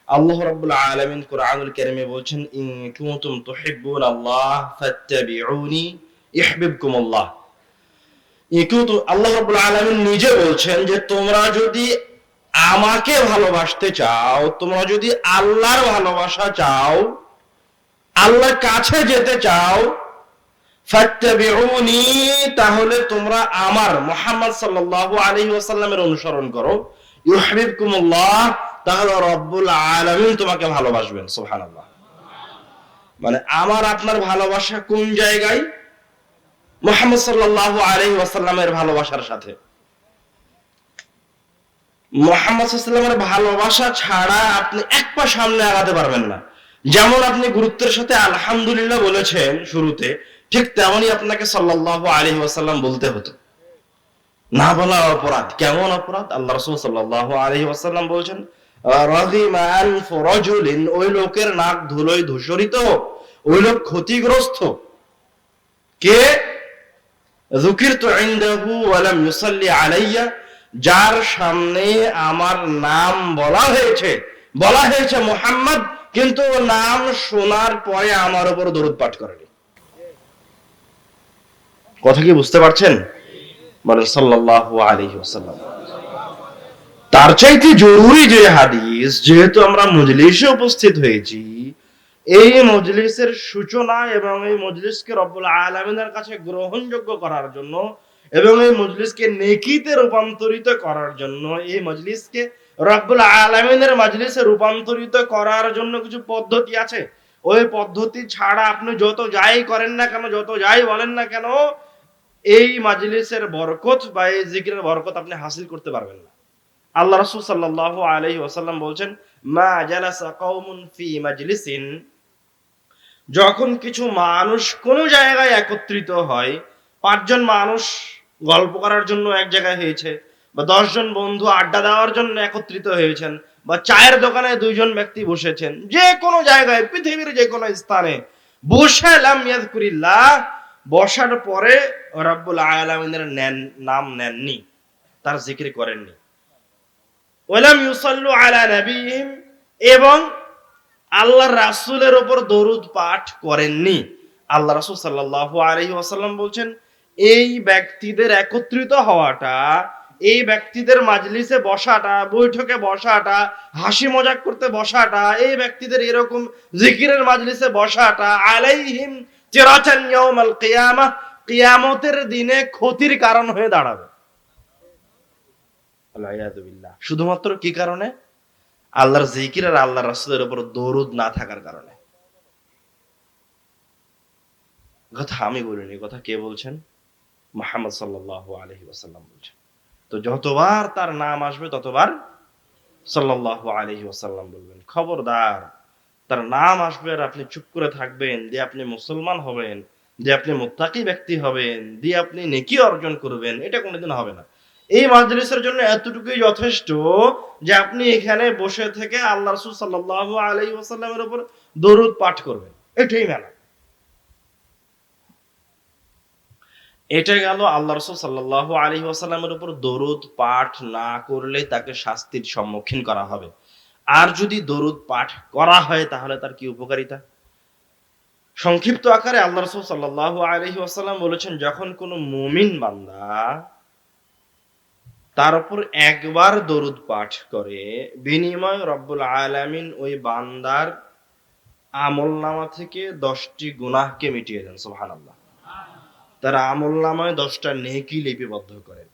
আল্লাহ রাব্বুল আলামিন কোরআনুল কারীমে বলছেন, ইন কুনতুম তুহিব্বুনাল্লাহ ফাত্তাবিউনি ইউহিব্বুকুমুল্লাহ। আল্লাহ রাব্বুল আলামিন নিজে বলছেন যে তোমরা যদি আমাকে ভালোবাসতে চাও, তোমরা যদি আল্লাহর ভালোবাসা চাও, আল্লাহর কাছে যেতে চাও, ফাত্তাবিউনি, তাহলে তোমরা আমার মুহাম্মদ সাল্লাল্লাহু আলাইহি ওয়াসাল্লামের অনুসরণ করো। ইউহিব্বুকুমুল্লাহ, তাহলে রব্বুল আলামিন তোমাকে ভালোবাসবেন। সুবহানাল্লাহ। মানে আমার আপনার ভালোবাসা কোন জায়গায়? মুহাম্মদ সাল্লাল্লাহু আলাইহি ওয়াসাল্লামের ভালোবাসার সাথে। মুহাম্মদ সাল্লাল্লাহু আলাইহি ওয়াসাল্লামের ভালোবাসা ছাড়া আপনি এক পা সামনে আগাতে পারবেন না। যেমন আপনি গুরুত্বের সাথে আলহামদুলিল্লাহ বলেছেন শুরুতে, ঠিক তেমনই আপনাকে সাল্লাল্লাহু আলাইহি ওয়াসাল্লাম বলতে হতো। না বলা অপরাধ। কেমন অপরাধ? আল্লাহ রাসূল সাল্লাল্লাহু আলাইহি ওয়াসাল্লাম বলছেন, রাগিমা আনফু রাজুলিন, ওই লোকের নাক ধুলোয় ধূসরিত, ওই লোক ক্ষতিগ্রস্ত। কে? যুকিরতু ইনদাহু ওয়া লাম ইউসাল্লি আলাইয়া, যার সামনে আমার নাম বলা হয়েছে মুহাম্মদ, কিন্তু নাম শোনার পরে আমার উপর দরুদ পাঠ করেনি। কথা কি বুঝতে পারছেন? বলেন সাল্লাল্লাহু আলাইহি ওয়াসাল্লাম। তার চাইতে জরুরি যে হাদিস, যেহেতু আমরা মজলিসে উপস্থিত হয়েছি, এই মজলিসের সূচনা এবং এই মজলিসকে রব্বুল আলামিনের কাছে গ্রহণযোগ্য করার জন্য এবং এই মজলিসকে নেকিতে রূপান্তরিত করার জন্য, এই মজলিসকে রব্বুল আলামিনের মজলিসে রূপান্তরিত করার জন্য কিছু পদ্ধতি আছে। ওই পদ্ধতি ছাড়া আপনি যত যাই করেন না কেন, যত যাই বলেন না কেন, এই মজলিসের বরকত বা এই জিকিরের বরকত আপনি হাসিল করতে পারবেন না। আল্লাহ রাসূল সাল্লাল্লাহু আলাইহি ওয়াসাল্লাম বলছেন, মা জালাসা কওমুন ফি মাজলিসিন, যখন কিছু মানুষ কোন জায়গায় একত্রিত হয়, 5 জন মানুষ গল্প করার জন্য এক জায়গায় হয়েছে, বা 10 জন বন্ধু আড্ডা দেওয়ার জন্য একত্রিত হয়েছেন, বা চায়ের দোকানে 2 জন ব্যক্তি বসেছেন, যে কোনো জায়গায় পৃথিবীর যে কোনো স্থানে বসে লাম ইয়াযকুরিল্লাহ, বসার পরে রব্বুল আলামিনের নাম নেননি, তার জিকির করেননি, ওয়ালাম ইউসাল্লু আলা নবিয়িহিম, এবং আল্লাহর রাসূলের উপর দরুদ পাঠ করেননি। আল্লাহ রাসূল সাল্লাল্লাহু আলাইহি ওয়াসাল্লাম বলছেন, এই ব্যক্তিদের একত্রিত হওয়াটা, এই ব্যক্তিদের মাজলিসে বসাটা, বৈঠকে বসাটা, হাসি মজাক করতে বসাটা, এই ব্যক্তিদের এরকম জিকিরের মাজলিসে বসাটা, আলাইহিম তিরাতান ইয়াউমাল কিয়ামাহ, কিয়ামতের দিনে ক্ষতির কারণ হয়ে দাঁড়াবে। আল্লাহু বিল্লাহ। শুধুমাত্র কি কারণে? আল্লাহর জিকির আর আল্লাহর রাসূলের উপর দরুদ না থাকার কারণে। কথা আমি বলিনি, কথা কে বলছেন? মুহাম্মদ সাল্লাল্লাহু আলাইহি ওয়াসাল্লাম বলছেন। তো যতবার তার নাম আসবে ততবার সাল্লাল্লাহু আলাইহি ওয়াসাল্লাম বলবেন। খবরদার, তার নাম আসবে আর আপনি চুপ করে থাকবেন, দিয়ে আপনি মুসলমান হবেন, দিয়ে আপনি মুত্তাকি ব্যক্তি হবেন, দিয়ে আপনি নেকি অর্জন করবেন, এটা কোনোদিন হবে না। এই মাজলিসের জন্য এতটুকুই যথেষ্ট যে আপনি এখানে বসে থেকে আল্লাহ রাসূল সাল্লাল্লাহু আলাইহি ওয়াসাল্লামের উপর দরুদ পাঠ করবেন, এটাই মেলা। এটা গেল আল্লাহ রাসূল সাল্লাল্লাহু আলাইহি ওয়াসাল্লামের উপর দরুদ পাঠ না করলে তাকে শাস্তির সম্মুখীন করা হবে। আর যদি দরুদ পাঠ করা হয় তাহলে তার কি উপকারিতা? সংক্ষিপ্ত আকারে আল্লাহ রাসূল সাল্লাল্লাহু আলাইহি ওয়াসাল্লাম বলেছেন, যখন কোনো মুমিন বান্দা তার উপর একবার দরুদ পাঠ করে, বিনিময়ে রব্বুল আলামিন ওই বান্দার আমলনামা থেকে 10টি গুনাহকে মিটিয়ে দেন। সুবহানাল্লাহ। তার আমলনামায় 10টা নেকি লিপিবদ্ধ করেন।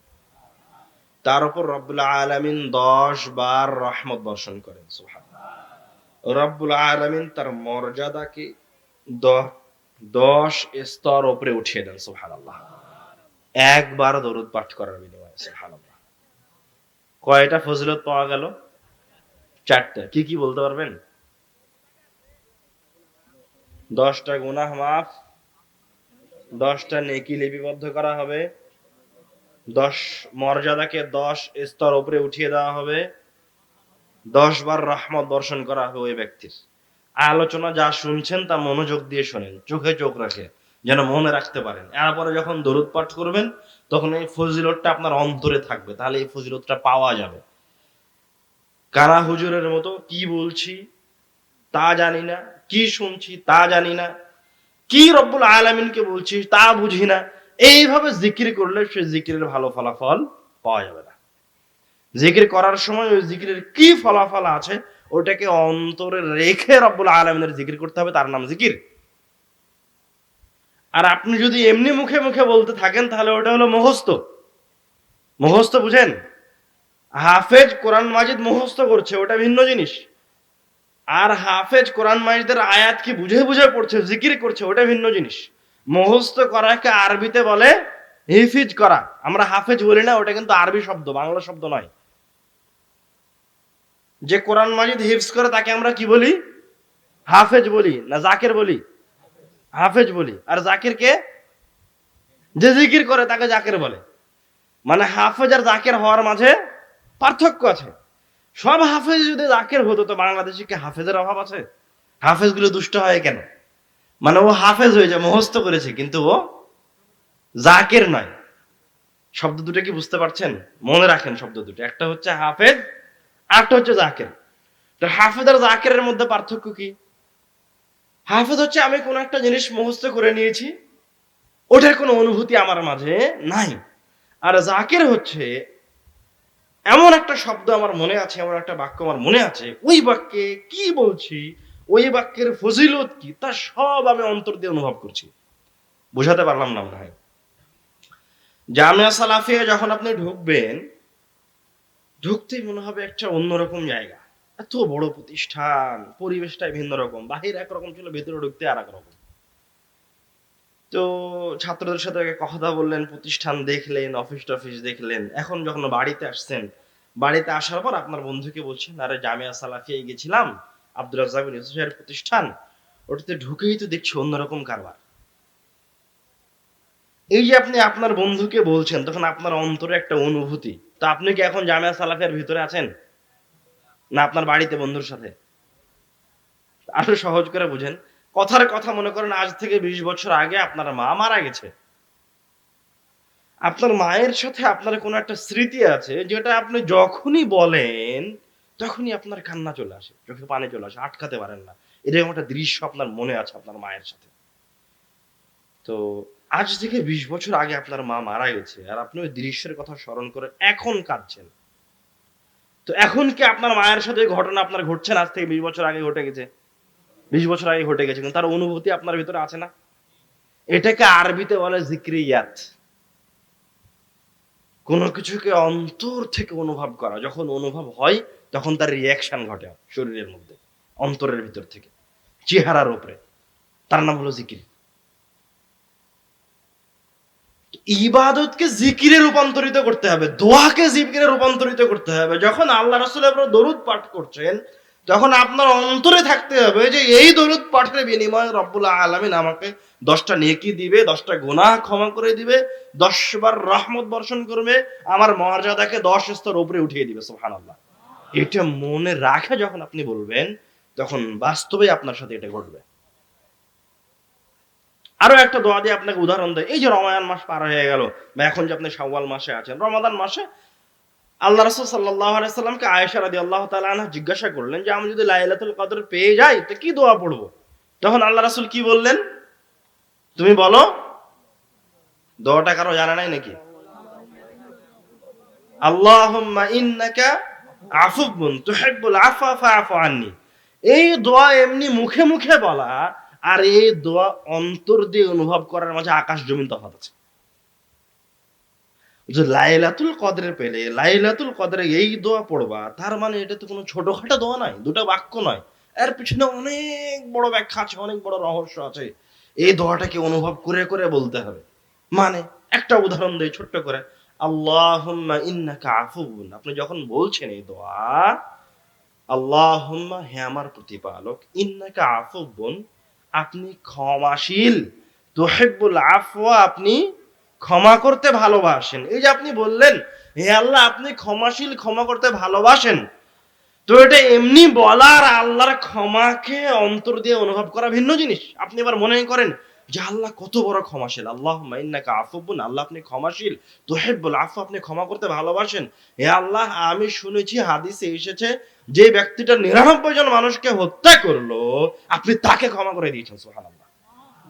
তার উপর রব্বুল আলামিন 10 বার রহমত বর্ষণ করেন। সুবহানাল্লাহ। রব্বুল আলামিন তার মর্যাদাকে 10 স্তর উপরে উঠিয়ে দেন। সুবহানাল্লাহ। একবার দরুদ পাঠ করার বিনিময়ে। সুবহানাল্লাহ। কয়টা ফজিলত পাওয়া গেল? 4টা। কি কি বলতে পারবেন? 10টা গুনাহ মাফ, 10টা নেকি লিপিবদ্ধ করা হবে, 10 মর্যাদাকে 10 স্তর উপরে উঠিয়ে দেওয়া হবে, 10 বার রহমত বর্ষণ করা হবে ওই ব্যক্তির। আলোচনা যা শুনছেন তা মনোযোগ দিয়ে শোনেন, চোখে চোখ রাখে, যেন মনে রাখতে পারেন। এরপরে যখন দরুদ পাঠ করবেন তখন এই ফজিলতটা আপনার অন্তরে থাকবে, তাহলে এই ফজিলতটা পাওয়া যাবে। কানা হুজুরের মতো কি বলছি তা জানি না, কি শুনছি তা জানি না, কি রব্বুল আলামিনকে বলছি তা বুঝি না, এইভাবে জিকির করলে সে জিকিরের ভালো ফলাফল পাওয়া যাবে না। জিকির করার সময় ওই জিকিরের কি ফলাফল আছে ওটাকে অন্তরে রেখে রব্বুল আলামিনের জিকির করতে হবে, তার নাম জিকির। আর আপনি যদি এমনি মুখে মুখে বলতে থাকেন তাহলে ওটা হলো মুখস্থ। মুখস্থ বুঝেন? হাফেজ কোরআন মাজিদ মুখস্থ করছে, ওটা ভিন্ন জিনিস। আর হাফেজ কোরআন মাজিদের আয়াত কি বুঝে বুঝে পড়ছে, জিকির করছে, ওটা ভিন্ন জিনিস। মুখস্থ করাকে আরবিতে বলে হিফিজ করা। আমরা হাফেজ বলি না, ওটা কিন্তু আরবি শব্দ, বাংলা শব্দ নয়। যে কোরআন মাজিদ হিফজ করে তাকে আমরা কি বলি? হাফেজ বলি না জাকির বলি? হাফেজ বলি। আর জাকির কে? যে জিকির করে তাকে জাকির বলে। মানে হাফেজ আর জাকির হওয়ার মাঝে পার্থক্য আছে। সব হাফেজ যদি জাকির হতো তো বাংলাদেশে কি হাফেজের অভাব আছে? হাফেজ গুলো দুষ্ট হয় কেন? মানে ও হাফেজ হয়ে যায়, মুখস্থ করেছে, কিন্তু ও জাকির নয়। শব্দ দুটো কি বুঝতে পারছেন? মনে রাখেন শব্দ দুটো, একটা হচ্ছে হাফেজ, আরেকটা হচ্ছে জাকির। তো হাফেজ আর জাকিরের মধ্যে পার্থক্য কি? হাফেজ হচ্ছে আমি কোন একটা জিনিস মুখস্থ করে নিয়েছি, ওটার কোনো অনুভূতি আমার মাঝে নাই। আর জাকির হচ্ছে এমন একটা শব্দ আমার মনে আছে, এমন একটা বাক্য আমার মনে আছে, ওই বাক্যে কি বলছি, ওই বাক্যের ফজিলত কি, তা সব আমি অন্তর দিয়ে অনুভব করছি। বুঝাতে পারলাম না মনে হয়? জামিয়া সালাফিয়া যখন আপনি ঢুকবেন, ঢুকতেই মনে হবে একটা অন্যরকম জায়গা। এত বড় প্রতিষ্ঠান, পরিবেশটাই ভিন্ন রকম, বাহির একরকম ছিল, ভেতরে ঢুকতে আর এক রকম। তো ছাত্রদের সাথে কথা বললেন, প্রতিষ্ঠান দেখলেন, অফিস টফিস দেখলেন। এখন যখন বাড়িতে আসছেন, বাড়িতে আসার পর আপনার বন্ধুকে বলছেন, আরে জামিয়া সালাফিয়ায় গেছিলাম, আব্দুর রাজ্জাক বিন ইউসুফ এর প্রতিষ্ঠান, ওটাতে ঢুকেই তো দেখছি অন্যরকম কারবার। এই যে আপনি আপনার বন্ধুকে বলছেন, তখন আপনার অন্তরে একটা অনুভূতি। তো আপনি কি এখন জামিয়া সালাফিয়ার ভিতরে আছেন, না আপনার বাড়িতে বন্ধুর সাথে? আরো সহজ করে বুঝেন, কথার কথা মনে করেন আজ থেকে 20 বছর আগে আপনার মা মারা গেছে। আপনার মায়ের সাথে আপনার কোনো একটা স্মৃতি আছে, যেটা আপনি যখনই বলেন তখনই আপনার কান্না চলে আসে, চোখে পানি চলে আসে, আটকাতে পারেন না। এরকম একটা দৃশ্য আপনার মনে আছে আপনার মায়ের সাথে। তো আজ থেকে 20 বছর আগে আপনার মা মারা গেছে, আর আপনি ওই দৃশ্যের কথা স্মরণ করে এখন কাঁদছেন। তো এখন কি আপনার মায়ের সাথে ঘটনা আপনার ঘটছে না? আজ থেকে 20 বছর আগে ঘটে গেছে, 20 বছর আগে ঘটে গেছে, কিন্তু তার অনুভূতি আপনার ভিতরে আছে না? এটাকে আরবিতে বলে জিক্রিয়াত। কোনো কিছুকে অন্তর থেকে অনুভব করা। যখন অনুভব হয় তখন তার রিয়াকশন ঘটে শরীরের মধ্যে, অন্তরের ভিতর থেকে, চেহারার উপরে। তার নাম হলো জিকির। ইবাদতকে জিকিরে রূপান্তরিত করতে হবে, দোয়াকে জিকিরে রূপান্তরিত করতে হবে। যখন আল্লাহ রাসূলের উপর দরুদ পাঠ করছেন, তখন আপনার অন্তরে থাকতে হবে যে এই দরুদ পাঠের বিনিময়ে রব্বুল আলামিন আমাকে 10টা নেকি দিবে, 10টা গুনাহ ক্ষমা করে দিবে, 10 বার রহমত বর্ষণ করবে, আমার মর্যাদাকে 10 স্তর উপরে উঠিয়ে দিবে। সুবহানাল্লাহ। এটা মনে রাখে যখন আপনি বলবেন, তখন বাস্তবে আপনার সাথে এটা ঘটবে। আরো একটা দোয়া দিয়ে আপনাকে উদাহরণ দেয়। এই যে রমাদান মাস পার হয়ে গেল, বা এখন যে আপনি শাওয়াল মাসে আছেন, রমাদান মাসে আল্লাহ রাসূল সাল্লাল্লাহু আলাইহি সাল্লামকে আয়েশা রাদিয়াল্লাহু তাআলা আনহা জিজ্ঞাসা করলেন যে আমি যদি লাইলাতুল কদর পেয়ে যাই তো কি দোয়া পড়বো? তখন আল্লাহ রাসূল কি বললেন? তুমি বলো। দোয়াটা কারো জানা নাই নাকি? আল্লাহুম্মা ইন্নাকা আফুবুন তুহিব্বুল আফা ফাআফু আন্নি। এই দোয়া এমনি মুখে মুখে বলা আর এই দোয়া অন্তর দিয়ে অনুভব করার মাঝে আকাশ জমিন তফাৎ আছে। যে লাইলাতুল কদরে পেলে লাইলাতুল কদরে এই দোয়া পড়বা, তার মানে এটা তো কোনো ছোটখাটো দোয়া নয়, দুটো বাক্য নয়, এর পিছনে অনেক বড় ব্যাখ্যা আছে, অনেক বড় রহস্য আছে। এই দোয়াটাকে অনুভব করে করে বলতে হবে। মানে একটা উদাহরণ দেই ছোট্ট করে। আল্লাহুম্মা ইন্নাকা আফুবুন, আপনি যখন বলছেন এই দোয়া, আল্লাহুম্মা, হে আমার প্রতিপালক, ইন্নাকা আফুবুন, আপনি ক্ষমাশীল, তুহিব্বুল আফওয়া, আপনি ক্ষমা করতে ভালোবাসেন। এই যে আপনি বললেন হে আল্লাহ আপনি ক্ষমাশীল, ক্ষমা করতে ভালোবাসেন, তো এটা এমনি বলার আল্লাহর ক্ষমাকে অন্তর দিয়ে অনুভব করা ভিন্ন জিনিস। আপনি এবার মনে করেন যে আল্লাহ কত বড় ক্ষমাশীল, আল্লাহুম্মা ইন্নাকা আফুবুন, আল্লাহ আপনি ক্ষমাশীল, তুহিব্বুল আফওয়া, আপনি ক্ষমা করতে ভালোবাসেন। হে আল্লাহ আমি শুনেছি হাদিসে এসেছে যে ব্যক্তিটা 99 জন মানুষকে হত্যা করলো, আপনি তাকে ক্ষমা করে দিয়েছেন। সুবহানাল্লাহ।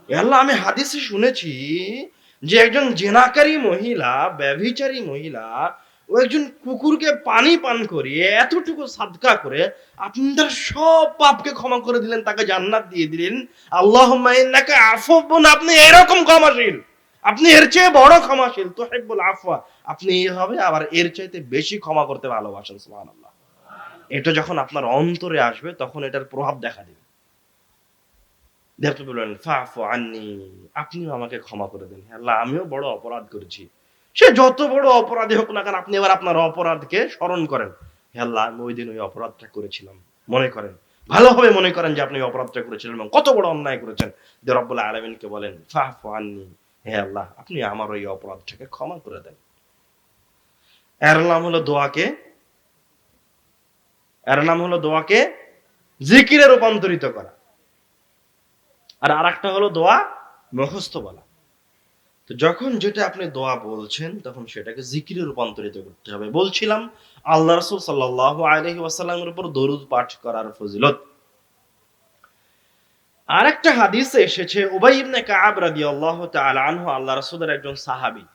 আল্লাহ, আমি হাদিসে শুনেছি যে একজন জেনাকারী মহিলা, ব্যভিচারী মহিলা, ও একজন কুকুরকে পানি পান করিয়ে এতটুকু সাদকা করে আপনি তার সব পাপকে ক্ষমা করে দিলেন, তাকে জান্নাত দিয়ে দিলেন। আল্লাহুম্মা ইন্নাকা আফুবুন, আপনি এরকম ক্ষমাশীল, আপনি এর চেয়ে বড় ক্ষমাশীল, তুহিব্বুল আফওয়া, আপনি এইভাবে আবার এর চাইতে বেশি ক্ষমা করতে ভালোবাসেন। সুবহানাল্লাহ। এটা যখন আপনার অন্তরে আসবে তখন এটার প্রভাব দেখা দিবে। বললেন ফাফু আন্নি, আপনিও আমাকে ক্ষমা করে দেন। আল্লাহ, আমিও বড় অপরাধ করেছি। সে যত বড় অপরাধী হোক না কেন, আপনি এবার আপনার অপরাধকে স্মরণ করেন। হে আল্লাহ, আমি ওই দিন ওই অপরাধটা করেছিলাম, মনে করেন, ভালোভাবে মনে করেন যে আপনি ওই অপরাধটা করেছিলেন এবং কত বড় অন্যায় করেছেন। যে রব্বুল আলামিনকে বলেন ফাফু আন্নি, হে আল্লাহ, আপনি আমার ওই অপরাধটাকে ক্ষমা করে দেন। এর নাম হলো দোয়াকে, জিকিরে রূপান্তরিত করা। আর আরেকটা হলো দোয়া মুখস্থ বলা। তো যখন যেটা আপনি দোয়া বলছেন তখন সেটাকে জিকিরে রূপান্তরিত করতে হবে। বলছিলাম আল্লাহ রাসূল সাল্লাল্লাহু আলাইহি ওয়াসাল্লামের উপর দরুদ পাঠ করার ফজিলত। আরেকটা হাদিসে এসেছে, উবাই ইবনে কাব রাদিয়াল্লাহু তাআলা আনহু, আল্লাহ রাসূলের একজন সাহাবী।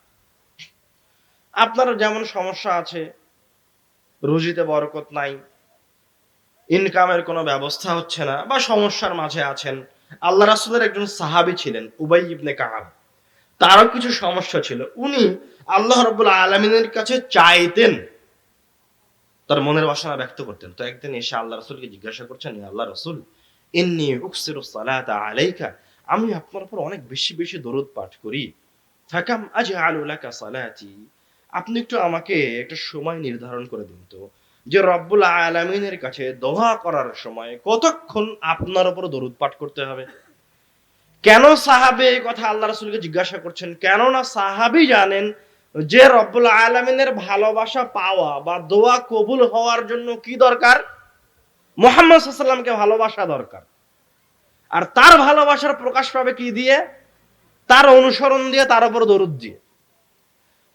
আপনার যেমন সমস্যা আছে, রুজিতে বরকত নাই, ইনকামের কোনো ব্যবস্থা হচ্ছে না, বা সমস্যার মাঝে আছেন, আল্লাহ রাসূলের একজন সাহাবী ছিলেন উবাই ইবনে কাব। তারও কিছু সমস্যা ছিল। উনি আল্লাহ রাব্বুল আলামিনের কাছে চাইতেন, তার মনের বাসনা ব্যক্ত করতেন। তো একদিন এসে আল্লাহ রাসূলকে জিজ্ঞাসা করছেন, ইয়া আল্লাহ রাসূল, ইন্নী উকসিরু সালাতা আলাইকা, আমি আপনার উপর অনেক বেশি বেশি দরুদ পাঠ করি। ফাকাম আজআলু লাকা সালাতি, আপনি একটু আমাকে একটা সময় নির্ধারণ করে দিন তো, যে রব্বুল আলামিনের কাছে দোয়া করার সময় কতক্ষণ আপনার উপর দরুদ পাঠ করতে হবে। কেন সাহাবী এই কথা আল্লাহ রাসূলকে জিজ্ঞাসা করছেন? কেননা সাহাবী জানেন যে রব্বুল আলামিনের ভালোবাসা পাওয়া বা দোয়া কবুল হওয়ার জন্য কি দরকার? মুহাম্মদ সাল্লাল্লাহু আলাইহি ওয়াসাল্লামকে ভালোবাসা দরকার। আর তার ভালোবাসার প্রকাশ পাবে কি দিয়ে? তার অনুসরণ দিয়ে, তার উপর দরুদ দিয়ে।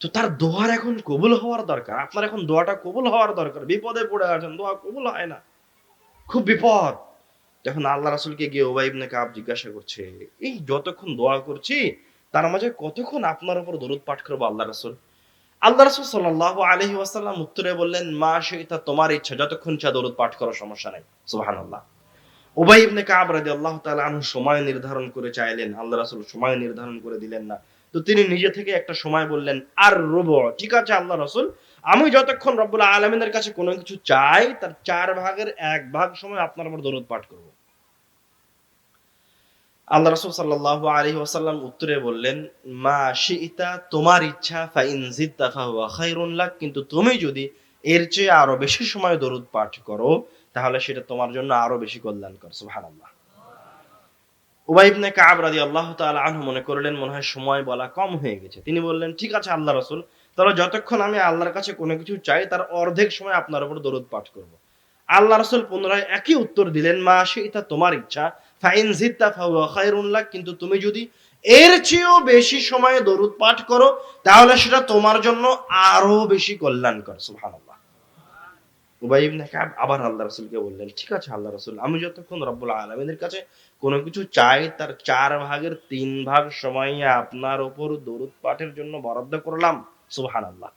তো তার দোয়ার এখন কবুল হওয়ার দরকার। আপনার এখন দোয়াটা কবুল হওয়ার দরকার। বিপদে পড়ে আছেন, দোয়া কবুল হয় না, খুব বিপদ। যখন আল্লাহ রাসূলকে গিয়ে উবাই ইবনে কাব জিজ্ঞাসা করছে, এই যতক্ষণ দোয়া করছি তার মাঝে কতক্ষণ আপনার উপর দরুদ পাঠ করবো আল্লাহ রাসূল? আল্লাহ রাসূল সাল্লাল্লাহু আলাইহি ওয়াসাল্লাম উত্তরে বললেন, মা শি'তা, তোমার ইচ্ছা, যতক্ষণ ইচ্ছা দরুদ পাঠ করো, সমস্যা নাই। সুবহানাল্লাহ। উবাই ইবনে কাব রাদিয়াল্লাহু তাআলা আনহু সময় নির্ধারণ করে চাইলেন, আল্লাহ রাসূল সময় নির্ধারণ করে দিলেন না। তো তিনি নিজে থেকে একটা সময় বললেন, আর রুবু, ঠিক আছে আল্লাহ রাসূল, আমি যতক্ষণ রব্বুল আলামিনের কাছে কোনো কিছু চাই তার 4 ভাগের 1 ভাগ সময় আপনার উপর দরুদ পাঠ করব। আল্লাহ রাসূল সাল্লাল্লাহু আলাইহি ওয়াসাল্লাম উত্তরে বললেন, মা শি'তা, তোমার ইচ্ছা, ফা ইন জিদতা ফাহুয়া খায়রুন লাক, কিন্তু তুমি যদি এর চেয়ে আরো বেশি সময় দরুদ পাঠ করো তাহলে সেটা তোমার জন্য আরো বেশি কল্যাণকর। সুবহানাল্লাহ। উবাই ইবনে কাব রাদিয়াল্লাহু তাআলা আনহু মনে করলেন মনে হয় সময় বলা কম হয়ে গেছে। তিনি বললেন, ঠিক আছে আল্লাহ রাসূল, তাহলে যতক্ষণ আমি আল্লাহর কাছে কোনো কিছু চাই তার অর্ধেক সময় আপনার উপর দরুদ পাঠ করব। আল্লাহ রাসূল পুনরায় একই উত্তর দিলেন, মা শি'তা, তোমার ইচ্ছা, ফা ইন জিদতা ফাহুয়া খায়রুন লাক, কিন্তু তুমি যদি এর চেয়েও বেশি সময় দরুদ পাঠ করো তাহলে সেটা তোমার জন্য আরো বেশি কল্যাণকর। সুবহানাল্লাহ। উবাই ইবনে কাব আবার আল্লাহ রাসূলকে বললেন, ঠিক আছে আল্লাহ রাসূল, আমি যতক্ষণ রব্বুল আলামিনের কাছে কোনো কিছু চাই তার 4 ভাগের 3 ভাগ সময় আপনার উপর দরুদ পাঠের জন্য বরাদ্দ করলাম। সুবহানাল্লাহ।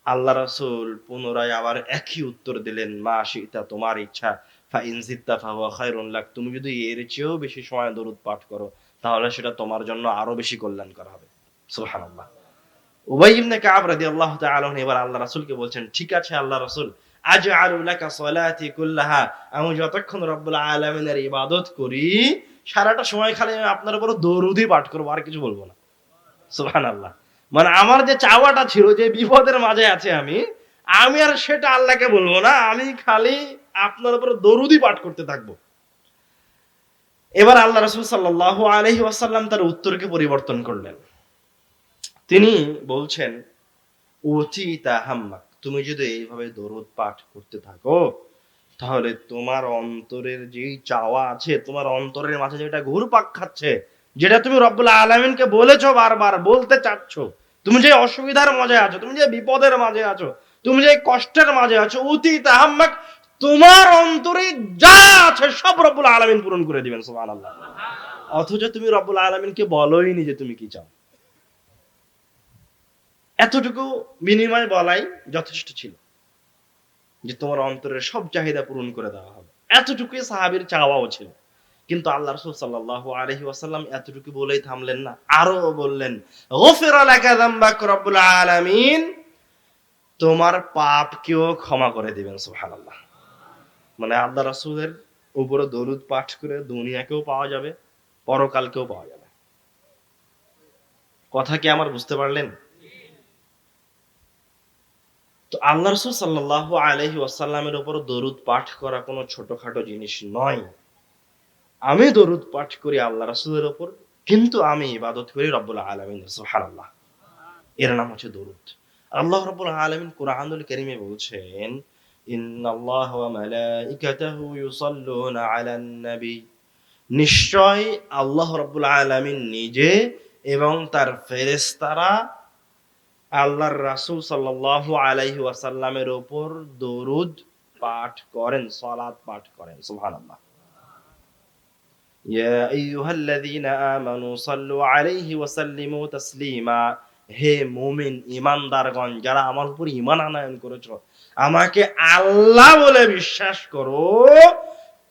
আল্লাহ রাসূল পুনরায় আবার একই উত্তর দিলেন, মা শি'তা, তোমার ইচ্ছা, ফা ইন জিদতা ফাহুয়া খায়রুন লাক, তুমি যদি এর চেয়েও বেশি সময় দরুদ পাঠ করো তাহলে সেটা তোমার জন্য আরো বেশি কল্যাণকর হবে। সুবহানাল্লাহ। উবাই ইবনে কাব রাদিয়াল্লাহু তাআলা আনহু এবার আল্লাহ রাসূলকে বলছেন, ঠিক আছে আল্লাহ রাসূল, আজআলু লাকা সালাতি কুল্লাহা, আমি যতক্ষণ রব্বুল আলামিনের ইবাদত করি সারাটা সময় খালি আমি আপনার উপর দরুদই পাঠ করব, আর কিছু বলবো না। সুবহানাল্লাহ। মানে আমার যে চাওয়াটা ছিল, যে বিপদের মাঝে আছে আমি আর সেটা আল্লাহকে বলবো না, আমি খালি আপনার উপর দরুদই পাঠ করতে থাকবো। এবার আল্লাহ রাসূল সাল্লাল্লাহু আলাইহি ওয়াসাল্লাম তার উত্তরকে পরিবর্তন করলেন। তিনি বলছেন, উচিতা হাম্মাক, তুমি যদি এইভাবে দরুদ পাঠ করতে থাকো তাহলে তোমার অন্তরের যেই চাওয়া আছে, তোমার অন্তরের মাঝে যেটা ঘুরপাক খাচ্ছে, যেটা তুমি রব্বুল আলামিনকে বলেছো, বারবার বলতে চাচ্ছ, তুমি যে অসুবিধার মাঝে আছো, তুমি যে বিপদের মাঝে আছো, তুমি যে কষ্টের মাঝে আছো, অতি তাহাম্মাক, তোমার অন্তরে যা আছে সব রব্বুল আলামিন পূরণ করে দিবেন, সুবহানাল্লাহ। অথচ তুমি রব্বুল আলামিনকে বলোইনি যে তুমি কি চাও। এতটুকু বিনিময় বলাই যথেষ্ট ছিল যে তোমার অন্তরের সব চাহিদা পূরণ করে দেওয়া হবে। এতটুকুই সাহাবীর চাওয়াও ছিল। কিন্তু আল্লাহ রাসূল সাল্লাল্লাহু আলাইহি ওয়াসাল্লাম এতটুকু বলেই থামলেন না, আরো বললেন, গফিরা লাকা যামবাক, রব্বুল আলামিন তোমার পাপকেও ক্ষমা করে দিবেন, সুবহানাল্লাহ। মানে আল্লাহ রাসূলের উপরে দরুদ পাঠ করে দুনিয়াকেও পাওয়া যাবে, পরকালকেও পাওয়া যাবে। কথা কি আমার বুঝতে পারলেন? তো আল্লাহ রাসূল সাল্লাল্লাহু আলাইহি ওয়াসাল্লামের উপর দরুদ পাঠ করা কোনো ছোটখাটো জিনিস নয়। আমি দরুদ পাঠ করি আল্লাহ রাসূলের উপর, কিন্তু আমি ইবাদত করি রব্বুল আলামিনের, সুবহানাল্লাহ। এর নাম হচ্ছে দরুদ। আল্লাহ রাব্বুল আলামিন কুরআনুল কারীমে বলছেন, ইন্নাল্লাহা ওয়া মালাইকাতাহু ইউসাল্লুনা আলান নবী, নিশ্চয় আল্লাহ রাব্বুল আলামিন নিজে এবং তার ফেরেশতারা আল্লাহর রাসূল সাল্লাল্লাহু আলাইহি ওয়াসাল্লামের উপর দরুদ পাঠ করেন, সালাত পাঠ করেন, সুবহানাল্লাহ। ইয়া আইয়ুহাল্লাযীনা আমানু সাল্লু আলাইহি ওয়া সাল্লিমু তাসলিমা, হে মুমিন ঈমানদারগণ, যারা আমার উপর ঈমান আনয়ন করেছো, আমাকে আল্লাহ বলে বিশ্বাস করো,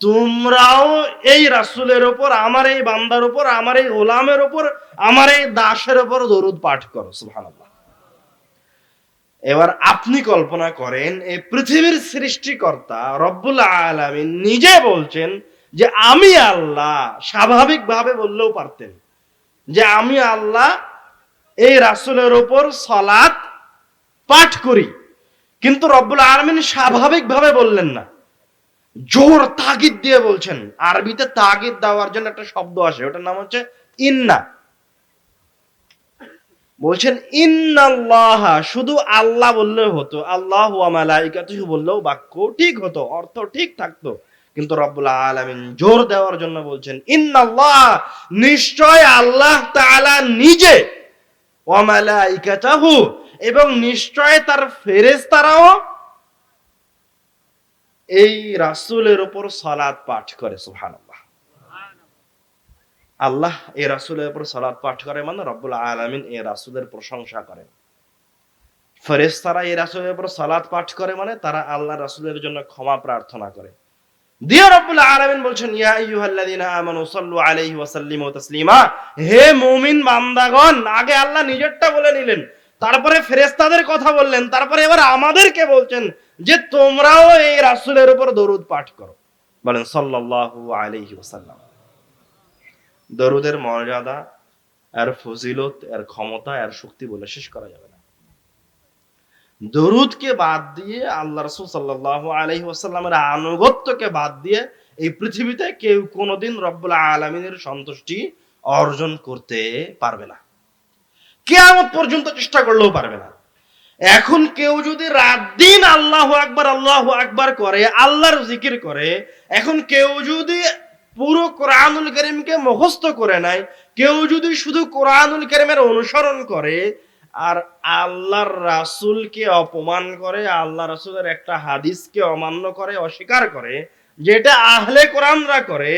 তোমরাও এই রাসূলের উপর, আমার এই বান্দার উপর, আমার এই গোলামের উপর, আমার এই দাসের উপর দরুদ পাঠ করো, সুবহানাল্লাহ। এবার আপনি কল্পনা করেন, এই পৃথিবীর সৃষ্টিকর্তা রব্বুল আলামিন নিজে বলছেন যে আমি আল্লাহ। স্বাভাবিকভাবে বললেও পারতেন যে আমি আল্লাহ এই রাসূলের উপর সালাত পাঠ করি, কিন্তু রব্বুল আলামিন স্বাভাবিকভাবে বললেন না, জোর তাগিদ দিয়ে বলছেন। আরবিতে তাগিদ দেওয়ার জন্য একটা শব্দ আসে, ওটার নাম হচ্ছে ইন্না। বলছেন ইন্নাল্লাহ, শুধু আল্লাহ বললেও হতো, আল্লাহু ওয়া মালাইকাতুহু বললেও বাক্য ঠিক হতো, অর্থ ঠিক থাকতো, কিন্তু রব্বুল আলামিন জোর দেওয়ার জন্য বলছেন ইন্নাল্লাহ, নিশ্চয় আল্লাহ তাআলা নিজে, ওয়া মালাইকাতুহু, এবং নিশ্চয় তার ফেরেশতারাও এই রাসূলের উপর সালাত পাঠ করে, সুবহানাল্লাহ। আল্লাহ এই রাসূলের উপর সালাত পাঠ করে মানে রব্বুল আলামিন এই রাসূলের প্রশংসা করেন। ফেরেশতারা এই রাসূলের উপর সালাত পাঠ করে মানে তারা আল্লাহ রাসূলের জন্য ক্ষমা প্রার্থনা করে। দিয়ে রব্বুল আলামিন বলছেন, ইয়া আইয়ুহাল্লাযীনা আমানু সাল্লু আলাইহি ওয়া সাল্লিমু তাসলিমা, হে মুমিন বান্দাগণ। আগে আল্লাহ নিজেরটা বলে নিলেন, তারপরে ফেরেশতাদের কথা বললেন, তারপরে এবার আমাদেরকে বলছেন যে তোমরাও এই রাসূলের উপর দরুদ পাঠ করো। বলেন সাল্লাল্লাহু আলাইহি ওয়াসাল্লাম। দরুদের মর্যাদা, এর ফজিলত, এর ক্ষমতা, এর শক্তি বলে শেষ করা যাবে না। দরুদকে বাদ দিয়ে, আল্লাহ রাসূল সাল্লাল্লাহু আলাইহি ওয়াসাল্লামের আনুগত্যকে বাদ দিয়ে এই পৃথিবীতে কেউ কোনোদিন রব্বুল আলামিনের সন্তুষ্টি অর্জন করতে পারবে না। কিয়ামত পর্যন্ত চেষ্টা করলেও পারবে না। এখন কেউ যদি রাত দিন আল্লাহু আকবার করে, আল্লাহর জিকির করে, এখন কেউ যদি পুরো কোরআনুল কারীমকে মুখস্থ করে নেয়, কেউ যদি শুধু কোরআনুল কারীমের অনুসরণ করে আর আল্লাহর রাসূলকে অপমান করে, আল্লাহ রাসূলের একটা হাদিসকে অমান্য করে, অস্বীকার করে, যেটা আহলে কোরআনরা করে,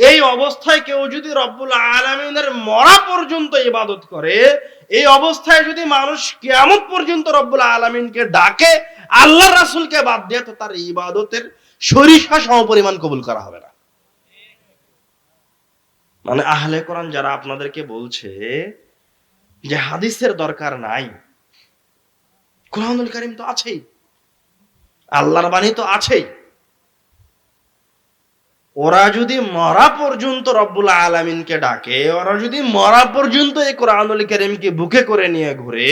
এই অবস্থায় কেউ যদি রব্বুল আলামিনের মরা পর্যন্ত ইবাদত করে, এই অবস্থায় যদি মানুষ কিয়ামত পর্যন্ত রব্বুল আলামিনকে ডাকে আল্লাহর রাসূলকে বাদ দিয়ে, তো তার ইবাদতের সরিষা সমপরিমাণ কবুল করা হবে না। মানে আহলে কোরআন যারা আপনাদেরকে বলছে যে হাদিসের দরকার নাই, কোরআনুল কারীম তো আছেই, আল্লাহর বাণী তো আছেই, ওরা যদি মরা পর্যন্ত রব্বুল আলামিনকে ডাকে, ওরা যদি মরা পর্যন্ত এই কোরআনুল কারীমকে বুকে করে নিয়ে ঘুরে,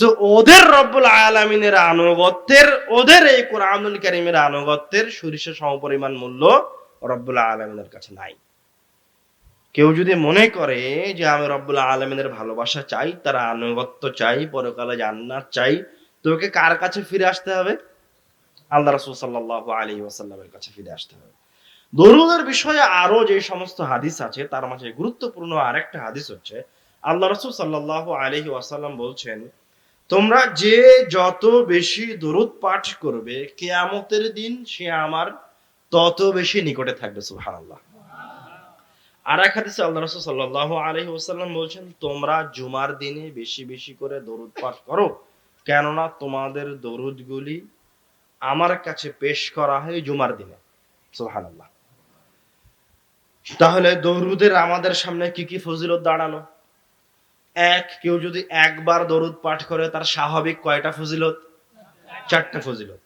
তো ওদের রব্বুল আলামিনের আনুগত্যের, ওদের এই কোরআনুল কারীমের আনুগত্যের সরিষা সমপরিমাণ মূল্য রব্বুল আলামিনের কাছে নাই। কেউ যদি মনে করে যে আমি রব্বুল আলামিনের ভালোবাসা চাই, তার আনুগত্য চাই, পরকালে জান্নাত চাই, তোকে কার কাছে ফিরে আসতে হবে? আল্লাহ রাসূল সাল্লাল্লাহু আলাইহি ওয়াসাল্লামের কাছে ফিরে আসতে হবে। দরুদের বিষয়ে আরো যে সমস্ত হাদিস আছে, তার মাঝে গুরুত্বপূর্ণ আরেকটা হাদিস হচ্ছে, আল্লাহ রাসূল সাল্লাল্লাহু আলাইহি ওয়াসাল্লাম বলছেন, তোমরা যে যত বেশি দরুদ পাঠ করবে কিয়ামতের দিন সে আমার তত বেশি নিকটে থাকবে। সুবহানাল্লাহ। আর এক হাদিসে আল্লাহ রাসূল সাল্লাল্লাহু আলাইহি ওয়াসাল্লাম বলছেন, তোমরা জুমার দিনে বেশি বেশি করে দরুদ পাঠ করো, কেননা তোমাদের দরুদগুলি আমার কাছে পেশ করা হয় জুমার দিনে। সুবহানাল্লাহ। তাহলে দরুদের আমাদের সামনে কি কি ফজিলত দাঁড়ালো? এক, কেউ যদি একবার দরুদ পাঠ করে তার স্বাভাবিক কয়টা ফজিলত? 4টা ফজিলত।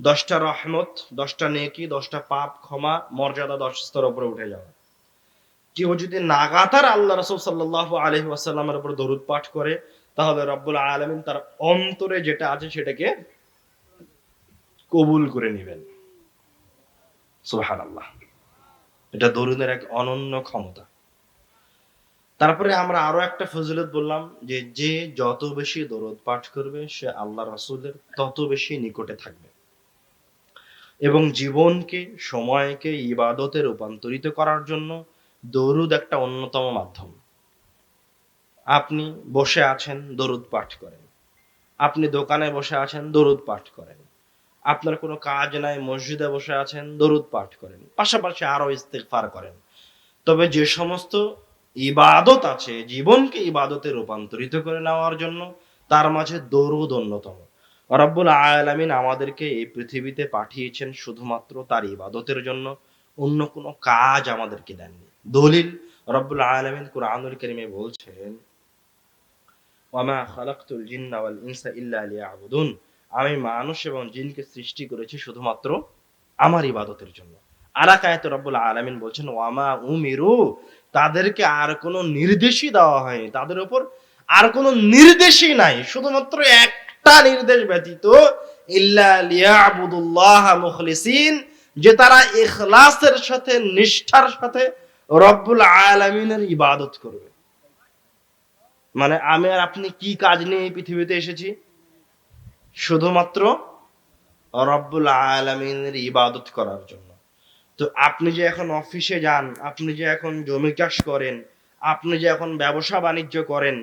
10টা রহমত, 10টা নেকি, 10টা পাপ ক্ষমা, মর্যাদা 10 স্তর উপরে উঠে যাওয়া। কেউ যদি নাগাতার আল্লাহ রাসূল সাল্লাল্লাহু আলাইহি ওয়াসাল্লামের উপর দরুদ পাঠ করে, তাহলে রব্বুল আলামিন তার অন্তরে যেটা আছে সেটাকে কবুল করে নেবেন। সুবহানাল্লাহ। এটা দরুদের এক অনন্য ক্ষমতা। তারপরে আমরা আরো একটা ফজিলত বললাম যে যে যত বেশি দরুদ পাঠ করবে সে আল্লাহ রাসূলের তত বেশি নিকটে থাকবে এবং জীবনকে সময়কে ইবাদতে রূপান্তরিত করার জন্য দরুদ একটা অন্যতম মাধ্যম। আপনি বসে আছেন, দরুদ পাঠ করেন। আপনি দোকানে বসে আছেন, দরুদ পাঠ করেন। আপনার কোনো কাজ নাই, মসজিদে বসে আছেন, দরুদ পাঠ করেন। পাশাপাশি আরো ইস্তিগফার করেন। তবে যে সমস্ত ইবাদত আছে জীবনকে ইবাদতে রূপান্তরিত করে নেওয়ার জন্য, তার মাঝে দরুদ অন্যতম। রব্বুল আলামিন আমাদেরকে এই পৃথিবীতে পাঠিয়েছেন শুধুমাত্র তার ইবাদতের জন্য, অন্য কোনো কাজ আমাদেরকে দেননি। দলিল, রব্বুল আলামিন কুরআনুল কারীমে বলছেন, ওয়ামা খালাকতুল জিন্না ওয়াল ইনসা ইল্লা লিয়াবুদুন, আমি মানুষ এবং জিনকে সৃষ্টি করেছি শুধুমাত্র আমার ইবাদতের জন্য। আর এক আয়াতে রব্বুল আলামিন বলছেন, ওয়ামা উমিরু, তাদেরকে আর কোনো নির্দেশই দেওয়া হয়নি, তাদের উপর আর কোনো নির্দেশই নাই, শুধুমাত্র একটা নির্দেশ ব্যতীত, ইল্লা লিয়াবুদুল্লাহ মুখলিসিন, যে তারা ইখলাসের সাথে নিষ্ঠার সাথে রব্বুল আলামিনের ইবাদত করবে। মানে আমি আর আপনি কি কাজ নিয়ে এই পৃথিবীতে এসেছি? শুধুমাত্র রব্বুল আলামিনের ইবাদত করার জন্য। তো আপনি যে এখন অফিসে যান, আপনি যে এখন জমি চাষ করেন, আপনি যে এখন ব্যবসা বাণিজ্য করেন,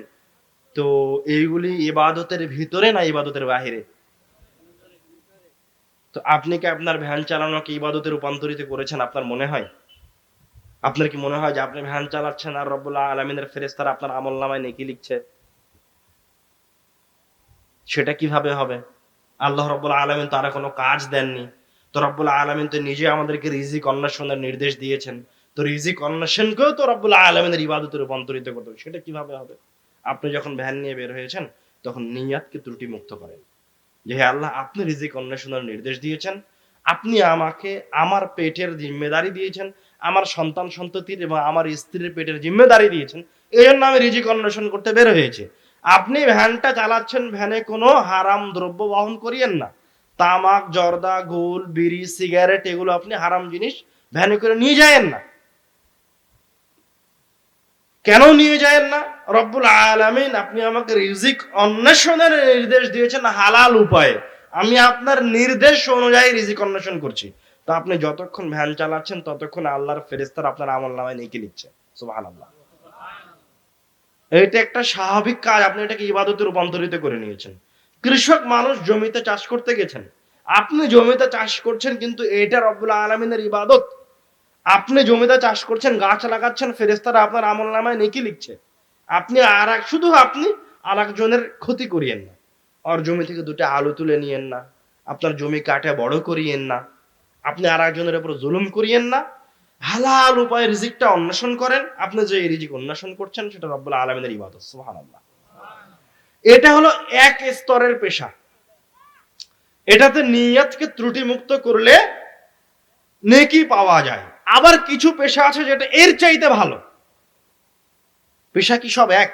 তো এইগুলি ইবাদতের ভিতরে না ইবাদতের বাহিরে? তো আপনি কি আপনার ভ্যান চালানোকে ইবাদতে রূপান্তরিত করেছেন আপনার মনে হয়? আপনার কি মনে হয় যে আপনি ভ্যান চালাচ্ছেন আর রব্বুল আলামিনের ফেরেশতারা আপনার আমলনামায় নেকি লিখছে? সেটা কিভাবে হবে? আল্লাহ রাব্বুল আলামিন তো আর কোনো কাজ দেননি। তো রব্বুল আলামিন তো নিজে আমাদেরকে রিজিক অন্বেষণের নির্দেশ দিয়েছেন। তো রিজিক অন্বেষণকেও তো রব্বুল আলামিনের ইবাদতে রূপান্তরিত করতে হবে। সেটা কিভাবে হবে? আপনি যখন ভ্যান নিয়ে বের হয়েছেন, তখন নিয়াতকে ত্রুটিমুক্ত করেন। যে হে আল্লাহ, আপনি রিজিক অন্বেষণের নির্দেশ দিয়েছেন। আপনি আমাকে আমার পেটের জিম্মেদারি দিয়েছেন, আমার সন্তান সন্ততির এবং আমার স্ত্রীর পেটের জিম্মেদারি দিয়েছেন। এজন্য আমি রিজিক অন্বেষণ করতে বের হয়েছি। আপনি ভ্যানটা চালাচ্ছেন, ভ্যানে কোনো হারাম দ্রব্য বহন করিয়েন না। তামাক, জর্দা, গুল, বিড়ি, সিগারেট, এগুলো আপনি হারাম জিনিস ভ্যানে করে নিয়ে যায়েন না। কেন নিয়ে যায়েন না? রব্বুল আলামিন আপনি আমাকে রিজিক অন্বেষণের নির্দেশ দিয়েছেন হালাল উপায়ে। আমি আপনার নির্দেশ অনুযায়ী রিজিক অন্বেষণ করছি। তো আপনি যতক্ষণ ভ্যান চালাচ্ছেন ততক্ষণ আল্লাহর ফেরেশতারা আপনার আমলনামায় নেকি লিখছে। সুবহানাল্লাহ। এটা একটা স্বাভাবিক কাজ, আপনি এটাকে ইবাদতে রূপান্তরিত করে নিয়েছেন। কৃষক মানুষ জমিতে চাষ করতে গেছেন, আপনি জমিতে চাষ করছেন, কিন্তু এটা রব্বুল আলামিনের ইবাদত। আপনি জমিতে চাষ করছেন, গাছ লাগাচ্ছেন, ফেরেশতারা আপনার আমলনামায় নেকি লিখছে। আপনি শুধু আপনি আরেকজনের ক্ষতি করিয়েন না। আর জমি থেকে 2টা আলু তুলে নিয়েন না, আপনার জমি কাটে বড় করিয়েন না, আপনি আরেকজনের উপর জুলুম করিয়েন না। হালাল উপায়ে রিজিকটা অন্বেষণ করেন। আপনি যে এই রিজিক অন্বেষণ করছেন সেটা রব্বুল আলামিনের ইবাদত। সুবহানাল্লাহ। এটা হলো এক স্তরের পেশা। এটাতে নিয়তকে ত্রুটিমুক্ত করলে নেকি পাওয়া যায়। আবার কিছু পেশা আছে যেটা এর চাইতে ভালো। পেশা কি সব এক?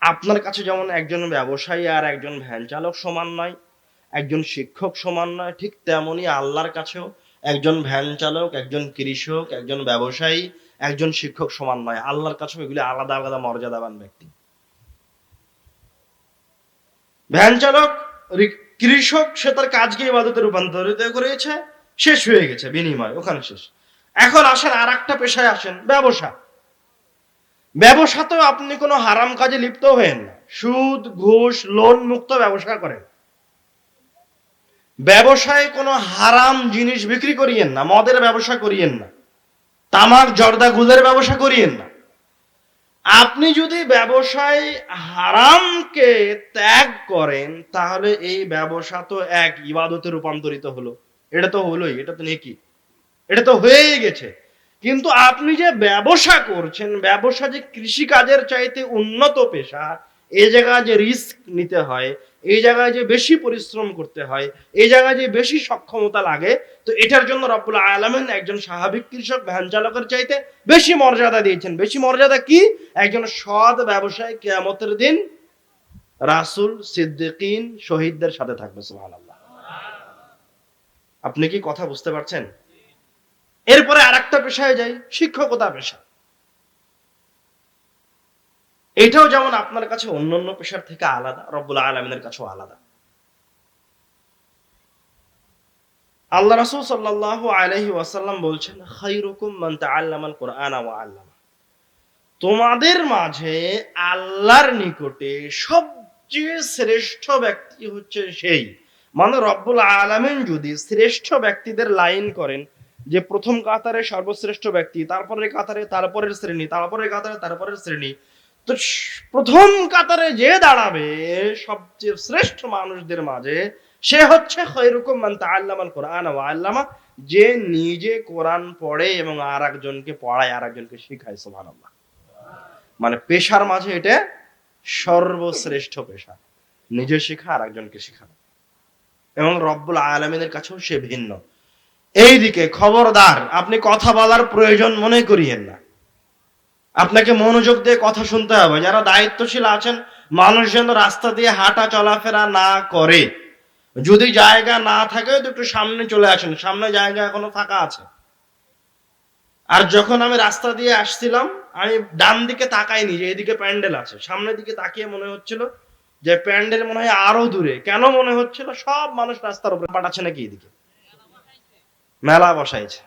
আপনার কাছে যেমন একজন ব্যবসায়ী আর একজন ভ্যান চালক সমান নয়, একজন শিক্ষক সমান নয়, ঠিক তেমনি আল্লাহর কাছেও একজন ভ্যান চালক, একজন কৃষক, একজন ব্যবসায়ী, একজন শিক্ষক সমান নয়। আল্লাহর কাছেও এগুলি আলাদা আলাদা মর্যাদাবান ব্যক্তি। ভ্যান চালক, কৃষক, সে তার কাজকে ইবাদতে রূপান্তরিত করেছে, শেষ হয়ে গেছে, বিনিময় ওখানে শেষ। এখন আসেন আর একটা পেশায় আসেন, ব্যবসা। ব্যবসাতেও আপনি কোনো হারাম কাজে লিপ্ত হয়েন না, সুদ ঘুষ লোন মুক্ত ব্যবসা করেন। ব্যবসায় কোনো হারাম জিনিস বিক্রি করিয়েন না, মদের ব্যবসা করিয়েন না, তামাক জর্দা গুলের ব্যবসা করিয়েন না। আপনি যদি ব্যবসায় হারামকে ত্যাগ করেন তাহলে এই ব্যবসা তো এক ইবাদতে রূপান্তরিত হলো। এটা তো হলোই, এটা তো নেকি, এটা তো হয়েই গেছে। কিন্তু আপনি যে ব্যবসা করছেন, ব্যবসা যে কৃষি কাজের চাইতে উন্নত পেশা, এই জায়গায় যে রিস্ক নিতে হয়, এই জায়গায় যে বেশি পরিশ্রম করতে হয়, এই জায়গায় যে বেশি সক্ষমতা লাগে, তো এটার জন্য রব্বুল আলামিন একজন স্বাভাবিক কৃষক ভ্যান চালকের চাইতে বেশি মর্যাদা দিয়েছেন। বেশি মর্যাদা কি? একজন সৎ ব্যবসায়ী কিয়ামতের দিন রাসূল, সিদ্দিকিন, শহীদদের সাথে থাকবে। সুবহানাল্লাহ। আপনি কি কথা বুঝতে পারছেন? এরপরে আরেকটা পেশায় যাই, শিক্ষকতা পেশা। এটাও যেমন আপনার কাছে অন্যান্য পেশার থেকে আলাদা, রব্বুল আলামিনের কাছেও আলাদা। আল্লাহ রাসূল সাল্লাল্লাহু আলাইহি ওয়াসাল্লাম বলছেন, খায়রুকুম মান তাআল্লামাল কুরআনা ওয়া আল্লামা। তোমাদের মাঝে আল্লাহর নিকটে সবচেয়ে শ্রেষ্ঠ ব্যক্তি হচ্ছে সেই, মানে রব্বুল আলামিন যদি শ্রেষ্ঠ ব্যক্তিদের লাইন করেন যে প্রথম কাতারে সর্বশ্রেষ্ঠ ব্যক্তি, তারপরের কাতারে তারপরের শ্রেণী, তারপরের কাতারে তারপরের শ্রেণী, তো প্রথম কাতারে যে দাঁড়াবে সবচেয়ে শ্রেষ্ঠ মানুষদের মাঝে, সে হচ্ছে খায়রুকুম মান তাআল্লামাল কুরআনা ওয়া আল্লামা, যে নিজে কোরআন পড়ে এবং আরেকজনকে পড়ায়, আরেকজনকে শেখায়। সুবহানাল্লাহ। মানে পেশার মাঝে এটা সর্বশ্রেষ্ঠ পেশা, নিজে শেখা আরেকজনকে শেখানো, এবং রব্বুল আলামিনের কাছেও সে ভিন্ন। এইদিকে খবরদার, আপনি কথা বলার প্রয়োজন মনে করিয়েন না। আপনাকে মনোযোগ দিয়ে কথা শুনতে হবে। যারা দায়িত্বশীল আছেন, মানুষ যেন রাস্তা দিয়ে হাঁটা চলাফেরা না করে। যদি জায়গা না থাকে তো একটু সামনে চলে আসেন, সামনে জায়গা এখনো ফাঁকা আছে। আর যখন আমি রাস্তা দিয়ে আসছিলাম, আমি ডান দিকে তাকাইনি যে এদিকে প্যান্ডেল আছে, সামনের দিকে তাকিয়ে মনে হচ্ছিল যে প্যান্ডেল মনে হয় আরো দূরে। কেন মনে হচ্ছিল? সব মানুষ রাস্তার উপরে পাঠাচ্ছে নাকি এদিকে মেলা বসাইছে,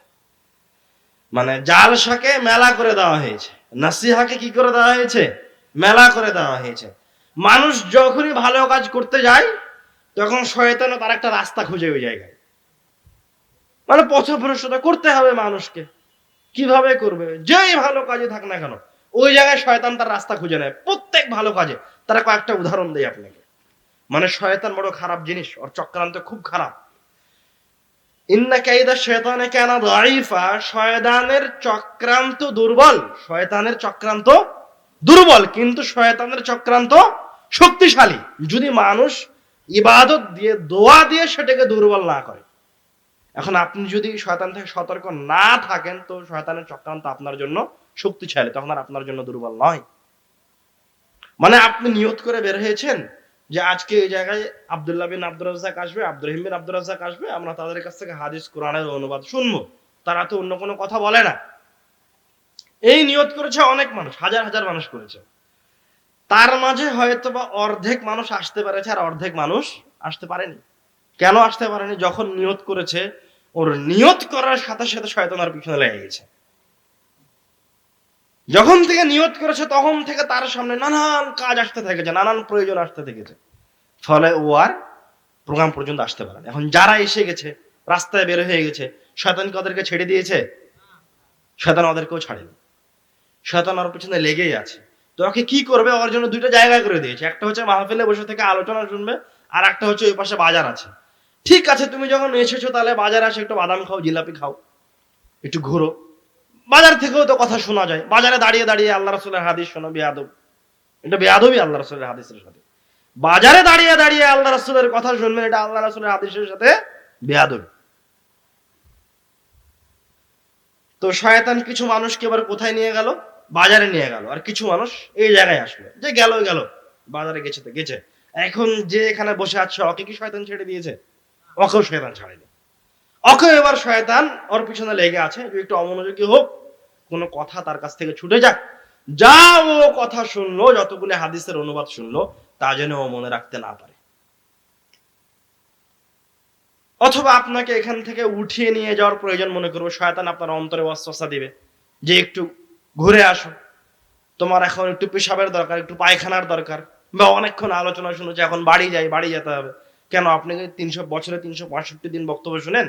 মানে জালসাকে মেলা করে দেওয়া হয়েছে, নাসিহাকে কি করে দেওয়া হয়েছে? মেলা করে দেওয়া হয়েছে। মানুষ যখনই ভালো কাজ করতে যায় তখন শয়তানও তার একটা রাস্তা খুঁজে ওই জায়গায়, মানে পথভ্রষ্টতা করতে হবে মানুষকে। কিভাবে করবে? যেই ভালো কাজে থাক না কেন ওই জায়গায় শয়তান তার রাস্তা খুঁজে নেয়, প্রত্যেক ভালো কাজে। তারা কয়েকটা উদাহরণ দেয় আপনাকে। মানে শয়তান বড় খারাপ জিনিস, ওর চক্রান্ত খুব খারাপ। ইন্না কাইদা শাইতানে কানা দাঈফা, শয়তানের চক্রান্ত দুর্বল। শয়তানের চক্রান্ত দুর্বল, কিন্তু শয়তানের চক্রান্ত শক্তিশালী। যদি মানুষ ইবাদত দিয়ে, দোয়া দিয়ে সেটাকে দুর্বল না করে। এখন আপনি যদি শয়তান থেকে সতর্ক না থাকেন তো শয়তানের চক্রান্ত আপনার জন্য শক্তিশালী, তখন আর আপনার জন্য দুর্বল নয়। মানে আপনি নিয়ত করে বের হয়েছেন যে আজকে এই জায়গায় আব্দুল্লাহ বিন আব্দুর রাজ্জাক আসবে, আব্দুর রহিম বিন আব্দুর রাজ্জাক আসবে, আমরা তাদের কাছ থেকে হাদিস কোরআনের অনুবাদ শুনবো, তারা তো অন্য কোনো কথা বলে না। এই নিয়ত করেছে অনেক মানুষ, হাজার হাজার মানুষ করেছে। তার মাঝে হয়তো বা অর্ধেক মানুষ আসতে পেরেছে আর অর্ধেক মানুষ আসতে পারেনি। কেন আসতে পারেনি? যখন নিয়ত করেছে, ওর নিয়ত করার সাথে সাথে শয়তান আর পিছনে লেগে গেছে। যখন থেকে নিয়ত করেছে তখন থেকে তার সামনে নানান কাজ আসতে থেকেছে, নানান প্রয়োজন আসতে থেকেছে, ফলে ও আর প্রোগ্রাম পর্যন্ত আসতে পারে না। এখন যারা এসে গেছে, রাস্তায় বের হয়ে গেছে, শয়তান কি ওদেরকে ছেড়ে দিয়েছে? শয়তান ওদেরকেও ছাড়েনি। শয়তান ওর পিছনে লেগেই আছে। তো ওকে কি করবে? ওর জন্য দুইটা জায়গা করে দিয়েছে। একটা হচ্ছে মাহফিলে বসে থেকে আলোচনা শুনবে, আর একটা হচ্ছে ওই পাশে বাজার আছে। ঠিক আছে, তুমি যখন এসেছো তাহলে বাজারে আসে একটু বাদাম খাও, জিলাপি খাও, একটু ঘুরো। বাজার থেকেও তো কথা শোনা যায়। বাজারে দাঁড়িয়ে দাঁড়িয়ে আল্লাহ রাসূলের হাদিস শোনো, বেয়াদব। এটা বেয়াদবি আল্লাহ রাসূলের হাদিসের সাথে। বাজারে দাঁড়িয়ে দাঁড়িয়ে আল্লাহ রাসূলের কথা শুনবেন, এটা আল্লাহ রাসূলের হাদিসের সাথে বেয়াদবি। তো শয়তান কিছু মানুষকে এবার কোথায় নিয়ে গেল? বাজারে নিয়ে গেল। আর কিছু মানুষ এই জায়গায় আসলো, যে গেল গেল, বাজারে গেছে তো গেছে। এখন যে এখানে বসে আছে ওকে কি শয়তান ছেড়ে দিয়েছে? ওকেও শয়তান ছাড়েনি। ওকে এবার শয়তান ওর পিছনে লেগে আছে যে একটু অমনোযোগী হোক, কোনো কথা তার কাছ থেকে ছুটে যাক, যা ও কথা শুনলো, যতগুলো হাদিসের অনুবাদ শুনলো, তা যেন ও মনে রাখতে না পারে। অথবা আপনাকে এখান থেকে উঠিয়ে নিয়ে যাওয়ার প্রয়োজন মনে করবো, শয়তান আপনার অন্তরে ওয়াসওয়াসা দিবে যে একটু ঘুরে আসো, তোমার এখন একটু পেশাবের দরকার, একটু পায়খানার দরকার, বা অনেকক্ষণ আলোচনা শুনেছি, এখন বাড়ি যাই, বাড়ি যেতে হবে। কেন? আপনি কি 365 দিন বক্তব্য শুনেন?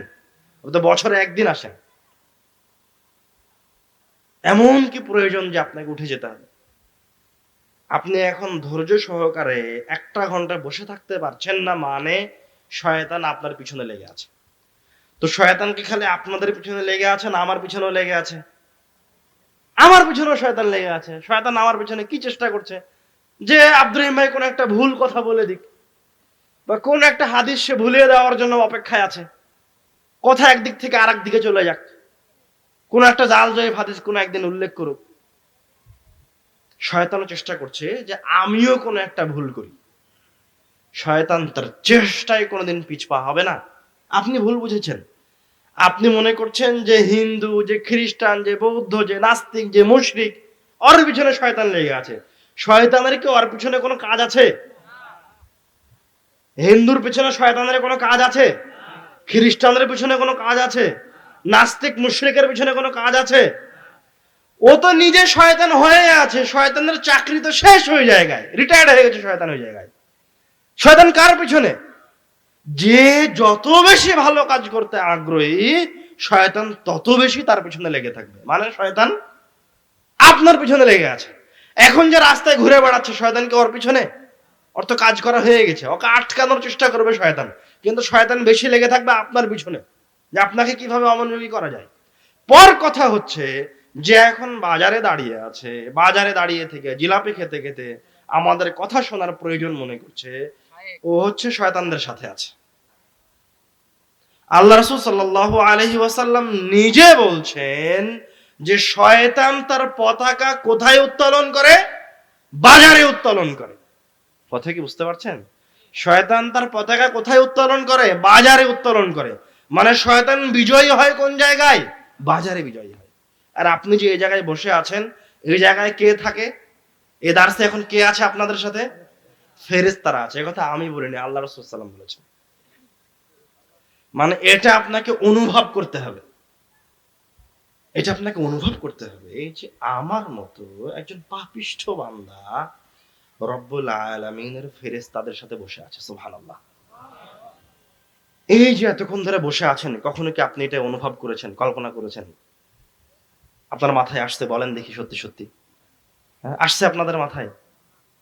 তো বছরে একদিন আসেন। এমন কি প্রয়োজন যে আপনাকে উঠে যেতে হবে? আপনি এখন ধৈর্য সহকারে 1টা ঘন্টা বসে থাকতে পারছেন না, মানে শয়তান আপনার পিছনে লেগে আছে। তো শয়তান কি খালি আপনাদের পিছনে লেগে আছে না আমার পিছনেও লেগে আছে? আমার পিছনেও শয়তান লেগে আছে। শয়তান আমার পিছনে কি চেষ্টা করছে? যে আব্দুর রহিম ভাই কোন একটা ভুল কথা বলে দিক, বা কোন একটা হাদিস সে ভুলিয়ে দেওয়ার জন্য অপেক্ষায় আছে। কথা একদিক থেকে আরেক দিকে চলে যাক, কোন একটা জাল জয়ীফ হাদিস কোন একদিন উল্লেখ করুক। শয়তানও চেষ্টা করছে যে আমিও কোনো একটা ভুল করি। শয়তান তার চেষ্টায় কোনোদিন পিছপা হবে না। আপনি ভুল বুঝেছেন। আপনি মনে করছেন যে হিন্দু, যে খ্রিস্টান, যে বৌদ্ধ, যে নাস্তিক, যে মুশরিক, ওর পিছনে শয়তান লেগে আছে। শয়তানের কি ওর পিছনে কোনো কাজ আছে? হিন্দুর পিছনে শয়তানের কোনো কাজ আছে? খ্রিস্টানদের পিছনে কোনো কাজ আছে? নাস্তিক মুশরিকের পিছনে কোনো কাজ আছে? ও তো নিজে শয়তান হয়ে আছে। শয়তানের চাকরি তো শেষ হয়ে জায়গায়, রিটায়ার্ড হয়ে গেছে শয়তান ওই জায়গায়। শয়তান কার পিছনে? যে যত বেশি ভালো কাজ করতে আগ্রহী, শয়তান তত বেশি তার পিছনে লেগে থাকবে। মানে শয়তান আপনার পিছনে লেগে আছে। এখন যে রাস্তায় ঘুরে বেড়াচ্ছে, শয়তান কি ওর পিছনে? ওর তো কাজ করা হয়ে গেছে। ওকে আটকানোর চেষ্টা করবে শয়তান, কিন্তু শয়তান বেশি লেগে থাকবে আপনার পিছনে, যে আপনাকে কিভাবে অমনোযোগী করা যায়। পর কথা হচ্ছে যে এখন বাজারে দাঁড়িয়ে আছে, বাজারে দাঁড়িয়ে থেকে জিলাপি খেতে খেতে আমাদের কথা শোনার প্রয়োজন মনে করছে, ও হচ্ছে শয়তানদের সাথে আছে। আল্লাহ রাসূল সাল্লাল্লাহু আলাইহি ওয়াসাল্লাম নিজে বলছেন যে শয়তান তার পতাকা কোথায় উত্তোলন করে? বাজারে উত্তোলন করে। কথা কি বুঝতে পারছেন? শয়তান তার পতাকা কোথায় উত্তোলন করে? বাজারে উত্তোলন করে। মানে শয়তান বিজয়ী হয় কোন জায়গায়? বাজারে বিজয়ী হয়। আর আপনি যে এই জায়গায় বসে আছেন, এই জায়গায় কে থাকে? এই দার্সে এখন কে আছে আপনাদের সাথে? ফেরেশতারা আছে। এই কথা আমি বলিনি, আল্লাহ রাসূল সাল্লাল্লাহু আলাইহি ওয়াসাল্লাম বলেছেন। মানে এটা আপনাকে অনুভব করতে হবে। এটা আপনাকে অনুভব করতে হবে। এই যে আমার মতো একজন পাপিষ্ঠ বান্দা রব্বুল আলামিনের ফেরেশতাদের সাথে বসে আছে। সুবহানাল্লাহ। এই যে এতক্ষণ ধরে বসে আছেন, কখনো কি আপনি এটা অনুভব করেছেন, কল্পনা করেছেন? আপনার মাথায় আসছে? বলেন দেখি সত্যি সত্যি। হ্যাঁ, আসছে আপনাদের মাথায়?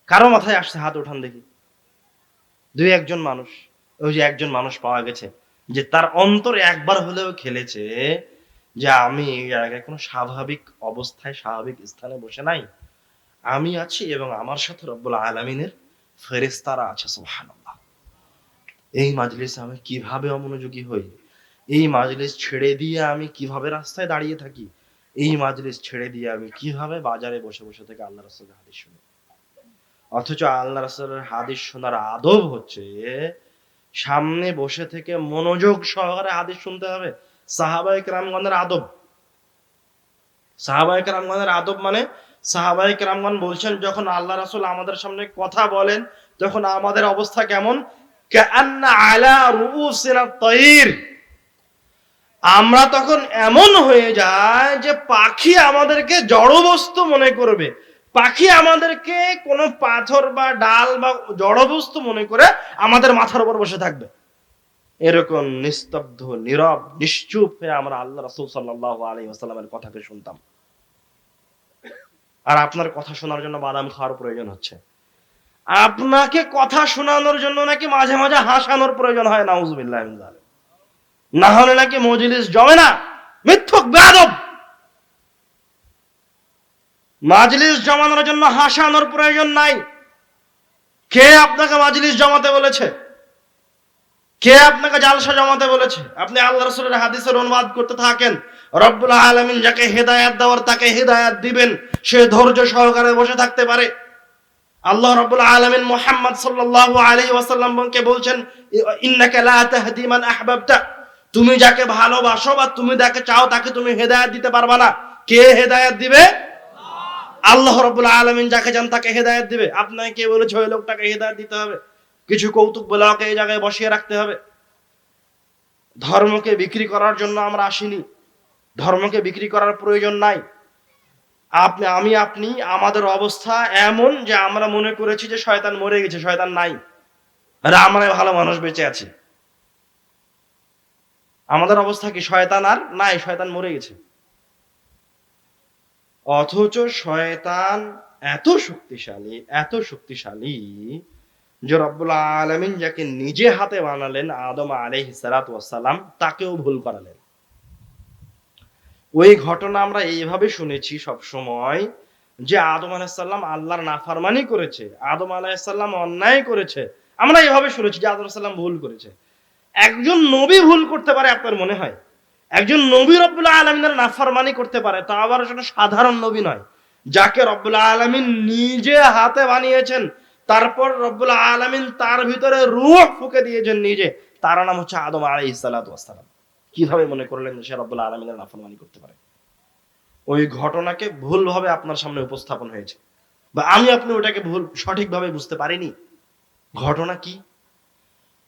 কারো মাথায় আসছে? হাত উঠান দেখি। দুই একজন মানুষ। ওই যে একজন মানুষ পাওয়া গেছে যে তার অন্তরে একবার হলেও খেলেছে যে আমি এই জায়গায় কোনো স্বাভাবিক অবস্থায় স্বাভাবিক স্থানে বসে নাই, আমি আছি এবং আমার সাথে রব্বুল আলামিনের ফেরেশতারা আছে। সুবহানাল্লাহ। এই মাজলিসে আমি কিভাবে অমনোযোগী হই, এই মাজলিস ছেড়ে দিয়ে আমি কিভাবে রাস্তায় দাঁড়িয়ে থাকি, এই মাজলিস ছেড়ে দিয়ে আমি কিভাবে বাজারে বসে বসে থেকে আল্লাহ রাসূলের হাদিস শুনি। অথচ আল্লাহ রাসূলের হাদিস শোনার আদব হচ্ছে সামনে বসে থেকে মনোযোগ সহকারে হাদিস শুনতে হবে। সাহাবায়ে কেরামগণের আদব। সাহাবায়ে কেরামগণের আদব মানে সাহাবায়ে কেরামগণ বলছেন যখন আল্লাহ রাসূল আমাদের সামনে কথা বলেন তখন আমাদের অবস্থা কেমন? কাআন্না আলা রুউসিনা তাইর। আমরা তখন এমন হয়ে যায় যে পাখি আমাদেরকে জড়বস্তু মনে করবে। পাখি আমাদেরকে কোনো পাথর বা ডাল বা জড়বস্তু মনে করে আমাদের মাথার উপর বসে থাকবে। এরকম নিস্তব্ধ, নীরব, নিশ্চুপ হয়ে আমরা আল্লাহ রাসূল সাল্লাল্লাহু আলাইহি ওয়াসাল্লামের কথাকে শুনতাম। আর আপনার কথা শোনার জন্য বাদাম খাওয়ার প্রয়োজন হচ্ছে। আপনাকে কথা শোনানোর জন্য নাকি মাঝে মাঝে হাসানোর প্রয়োজন হয়, নাউজুবিল্লাহ মিন যালিক। না হলে নাকি মজলিস জমে না। মিথ্যুক, বেয়াদব। মাজলিস জমানোর জন্য হাসানোর প্রয়োজন নাই। কে আপনাকে মাজলিস জমাতে বলেছে? কে আপনাকে জালসা জমাতে বলেছে? আপনি আল্লাহ রাসূলের হাদিসের অনুবাদ করতে থাকেন। রব্বুল আলামিন যাকে হেদায়েত দেওয়ার তাকে হেদায়েত দিবেন, সে ধৈর্য সহকারে বসে থাকতে পারে। আল্লাহ রাব্বুল আলামিন মুহাম্মদ সাল্লাল্লাহু আলাইহি ওয়াসাল্লামকে বলছেন, ইন্নাকা লা তাহদি মান আহবাবতা। তুমি যাকে ভালোবাসো বা তুমি যাকে চাও তাকে তুমি হেদায়েত দিতে পারবা না। কে হেদায়েত দিবে? আল্লাহ রাব্বুল আলামিন যাকে চান তাকে হেদায়েত দিবে। আপনাকে কে বলেছে ওই লোকটাকে হেদায়েত দিতে হবে? কিছু কৌতুক বলে ওকে এই জায়গায় বসিয়ে রাখতে হবে? ধর্মকে বিক্রি করার জন্য আমরা আসিনি। ধর্মকে বিক্রি করার প্রয়োজন নাই। আপনি আমাদের অবস্থা এমন যে আমরা মনে করেছি যে শয়তান মরে গেছে, শয়তান নাই, আর আমরা ভালো মানুষ বেঁচে আছি। আমাদের অবস্থা কি? শয়তান আর নাই, শয়তান মরে গেছে। অথচ শয়তান এত শক্তিশালী যে রব্বুল আলামিন যাকে নিজে হাতে বানালেন, আদম আলাইহিস সালাতু ওয়াস সালাম, তাকেও ভুল করালেন। ওই ঘটনা আমরা এইভাবে শুনেছি সব সময় যে আদম আলাইহিস সালাম আল্লাহর নাফরমানি করেছে, আদম আলাইহিস সালাম অন্যায় করেছে। আমরা এইভাবে শুনেছি যে আদম আলাইহিস সালাম ভুল করেছে। একজন নবী ভুল করতে পারে আপনার মনে হয়? একজন নবী রব্বুল আলামিনের নাফরমানি করতে পারে, তা আবার সেটা সাধারণ নবী নয়, যাকে রব্বুল আলামিন নিজে হাতে বানিয়েছেন, তারপর রব্বুল আলামিন তার ভিতরে রূহ ফুঁকে দিয়েছেন নিজে, তার নাম হচ্ছে আদম আলাইহিস সালাতু ওয়াস সালাম। কিভাবে মনে করলেন সে রব্বুল আলামিনের নাফরমানি করতে পারে? ওই ঘটনাকে ভুলভাবে আপনার সামনে উপস্থাপন হয়েছে, বা আপনি ওটাকে সঠিকভাবে বুঝতে পারিনি। ঘটনা কি?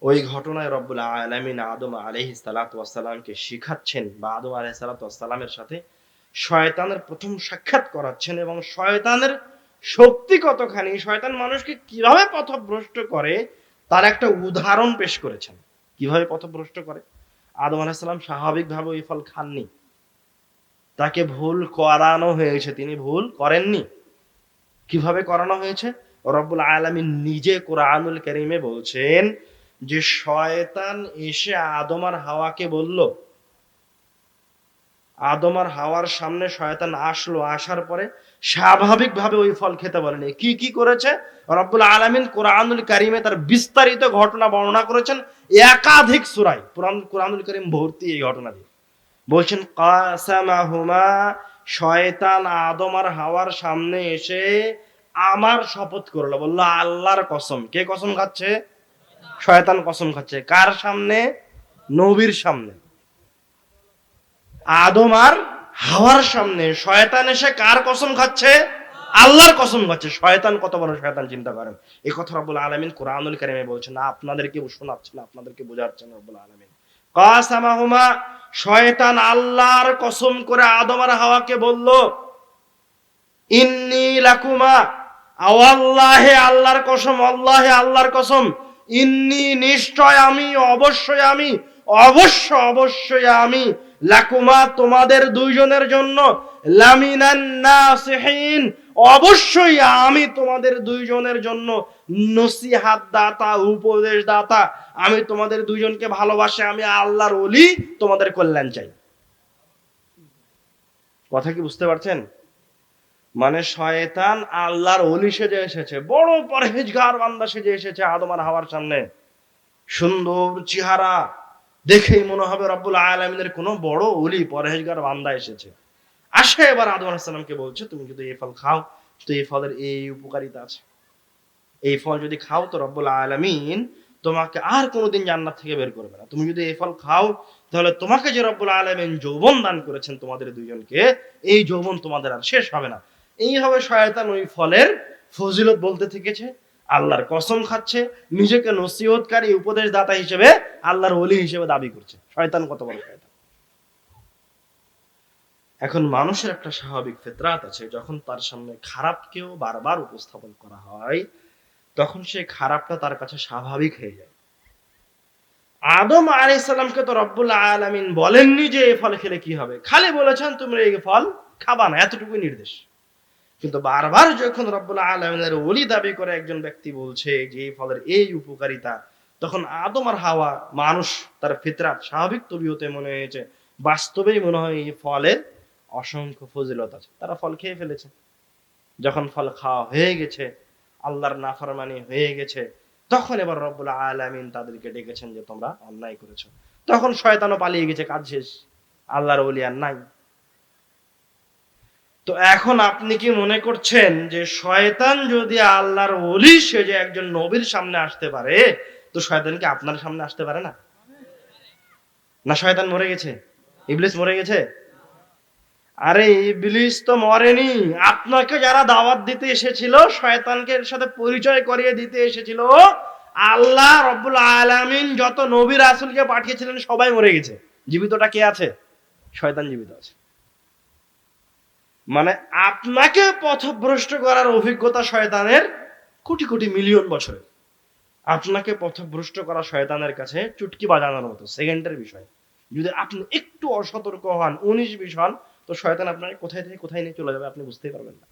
ওই ঘটনায় রব্বুল আলামিন আদম আলাইহিস সালাতু ওয়াস সালামকে শিখাচ্ছেন, বা আদম আলাইহিস সালাতু ওয়াস সালামের সাথে শয়তানের প্রথম সাক্ষাৎ করাচ্ছেন, এবং শয়তানের শক্তি কতখানি, শয়তান মানুষকে কিভাবে পথভ্রষ্ট করে তার একটা উদাহরণ পেশ করেছেন। কিভাবে পথভ্রষ্ট করে? আদম আলাইহিস সালাম স্বাভাবিকভাবে ওই ফল খাননি, তাকে ভুল করানো হয়েছে, তিনি ভুল করেননি। কিভাবে করানো হয়েছে? রব্বুল আলামিন নিজে কোরআনুল কারীমে বলছেন যে শয়তান এসে আদম আর হাওয়াকে বলল, আদম আর হাওয়ার সামনে শয়তান আসলো, আসার পরে স্বাভাবিকভাবে ওই ফল খেতে বলেনি। কি কি করেছে রব্বুল আলামিন কোরআনুল কারীমে তার বিস্তারিত ঘটনা বর্ণনা করেছেন একাধিক সূরায়। কোরআনুল কারীম ভর্তি এই ঘটনা দিয়ে। বলছেন কাসামাহুমা, শয়তান আদম আর হাওয়ার সামনে এসে আমার শপথ করলো, বললো আল্লাহর কসম। কে কসম খাচ্ছে? শয়তান কসম খাচ্ছে। কার সামনে? নবীর সামনে। আদম আর হাওয়ার সামনে শয়তান এসে কার কসম খাচ্ছে? আল্লাহর কসম খাচ্ছে। শয়তান কত বড় শয়তান চিন্তা করেন। এই কথা রব্বুল আলামিন কোরআনুল কারীমে বলছেন, না আপনাদেরকে শোনাচ্ছেন, আপনাদেরকে বোঝাচ্ছেন রব্বুল আলামিন। কাসামাহুমা, শয়তান আল্লাহর কসম করে আদম আর হাওয়াকে বলল, ইন্নী লাকুমা, আওয়াল্লাহে আল্লাহর কসম, আল্লাহে আল্লাহর কসম, ইন্নী নিশ্চয় আমি, অবশ্যই আমি, লাকুমা তোমাদের দুইজনের জন্য, লামিনান নাসিহিন, অবশ্যই আমি তোমাদের দুইজনের জন্য নসিহাত দাতা, উপদেশ দাতা। আমি তোমাদের দুইজনকে ভালোবাসি, আমি আল্লাহর ওলি, তোমাদের কল্যাণ চাই। কথা কি বুঝতে পারছেন? মানে শয়তান আল্লাহর ওলি সেজে এসেছে, বড় পরহেজগার বান্দা সেজে এসেছে আদম আর হাওয়ার সামনে। সুন্দর চেহারা, দেখেই মনে হবে রব্বুল আলামিনের কোনো বড় ওলি পরহেজগার বান্দা এসেছে। আসে এবার আদম আলাইহিস সালামকে বলছে, তুমি যদি এই ফল খাও তো এই ফলের এই উপকারিতা আছে, এই ফল যদি খাও তো রব্বুল আলামিন তোমাকে আর কোনোদিন জান্নাত থেকে বের করবে না। তুমি যদি এই ফল খাও তাহলে তোমাকে যে রব্বুল আলামিন যৌবন দান করেছেন তোমাদের দুইজনকে, এই যৌবন তোমাদের আর শেষ হবে না। এইভাবে শয়তান ওই ফলের ফজিলত বলতে থেকেছে, আল্লাহর কসম খাচ্ছে, নিজেকে নসিহতকারী, উপদেশ দাতা হিসেবে, আল্লাহর ওলি হিসেবে দাবি করছে। শয়তান কত বড় শয়তান! এখন মানুষের একটা স্বাভাবিক ফিতরাত আছে, যখন তার সামনে খারাপকেও বারবার উপস্থাপন করা হয় তখন সে খারাপটা তার কাছে স্বাভাবিক হয়ে যায়। আদম আলাইহিস সালামকে তো রব্বুল আলামিন বলেননি যে এই ফল খেলে কি হবে, খালি বলেছেন তোমরা এই ফল খাবা না, এতটুকুই নির্দেশ। কিন্তু বারবার যখন রব্বুল আলামিনের ওলি দাবি করে একজন ব্যক্তি বলছে যে এই ফলের এই উপকারিতা, তখন আদম আর হাওয়া, মানুষ তার ফিতরাত, স্বাভাবিক তবিয়তে মনে হয়েছে, বাস্তবেই মনে হয় এই ফলের অসংখ্য ফজিলত আছে। তারা ফল খেয়ে ফেলেছে। যখন ফল খাওয়া হয়ে গেছে, আল্লাহর নাফরমানি হয়ে গেছে, তখন এবার রব্বুল আলামিন তাদেরকে ডেকেছেন যে তোমরা অন্যায় করেছো। তখন শয়তানও পালিয়ে গেছে, কাজ শেষ, আল্লাহর ওলি আর নাই। তো এখন আপনি কি মনে করছেন যে শয়তান যদি আল্লাহর ওলি সেজে একজন নবীর সামনে আসতে পারে, তো শয়তান কি আপনার সামনে আসতে পারে না? না শয়তান মরে গেছে? ইবলিস মরে গেছে? আরে ইবলিস তো মরেনি। আপনাকে যারা দাওয়াত দিতে এসেছিল, শয়তানকে এর সাথে পরিচয় করিয়ে দিতে এসেছিল, আল্লাহ রব্বুল আলামিন যত নবী রাসূলকে পাঠিয়েছিলেন সবাই মরে গেছে। জীবিতটা কে আছে? শয়তান জীবিত আছে। মানে আপনাকে পথভ্রষ্ট করার অভিজ্ঞতা শয়তানের কোটি কোটি মিলিয়ন বছরের। আপনাকে পথভ্রষ্ট করা শয়তানের কাছে চুটকি বাজানোর মতো, সেকেন্ডের বিষয়। যদি আপনি একটু অসতর্ক হন, 19-20 হন, তো শয়তান আপনাকে কোথায় থেকে কোথায় নিয়ে চলে যাবে আপনি বুঝতেই পারবেন না।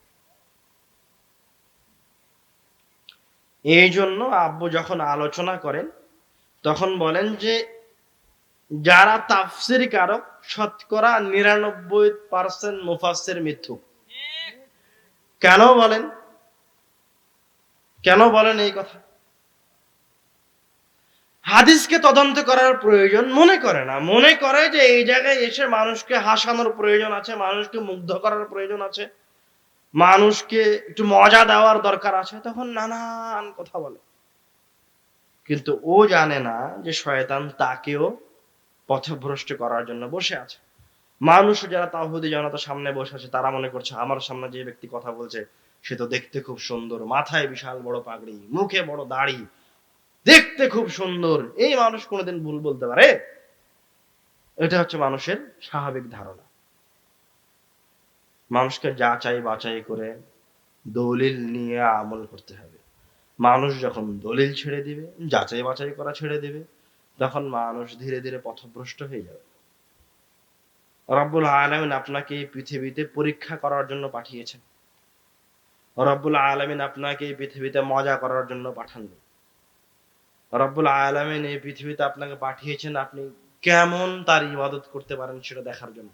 এই জন্য আব্বু যখন আলোচনা করেন তখন বলেন যে যারা তাফসির কারক শতকরা 99% মুফাসসির মিথ্যুক। কেন বলেন? কেন বলেন এই কথা? হাদিসকে তদন্ত করার প্রয়োজন মনে করে না, মনে করে যে এই জায়গায় এসে মানুষকে হাসানোর প্রয়োজন আছে, মানুষকে মুগ্ধ করার প্রয়োজন আছে, মানুষকে একটু মজা দেওয়ার দরকার আছে, তখন নানান কথা বলে। কিন্তু ও জানে না যে শয়তান তাকেও পথভ্রষ্ট করার জন্য বসে আছে। মানুষ যারা তাওহীদি জনতার সামনে বসে আছে তারা মনে করছে আমার সামনে যে ব্যক্তি কথা বলছে সে তো দেখতে খুব সুন্দর, মাথায় বিশাল বড় পাগড়ি, মুখে বড় দাড়ি, দেখতে খুব সুন্দর, এই মানুষ কোনোদিন ভুল বলতে পারে? এটা হচ্ছে মানুষের স্বাভাবিক ধারণা। মানুষকে যাচাই বাছাই করে দলিল নিয়ে আমল করতে হবে। মানুষ যখন দলিল ছেড়ে দিবে, যাচাই বাছাই করা ছেড়ে দিবে, তখন মানুষ ধীরে ধীরে পথভ্রষ্ট হয়ে যাবে। রব্বুল আলামিন আপনাকে এই পৃথিবীতে পরীক্ষা করার জন্য পাঠিয়েছেন। রব্বুল আলামিন আপনাকে এই পৃথিবীতে মজা করার জন্য পাঠাননি। রব্বুল আলামিন এই পৃথিবীতে আপনাকে পাঠিয়েছেন আপনি কেমন তার ইবাদত করতে পারেন সেটা দেখার জন্য।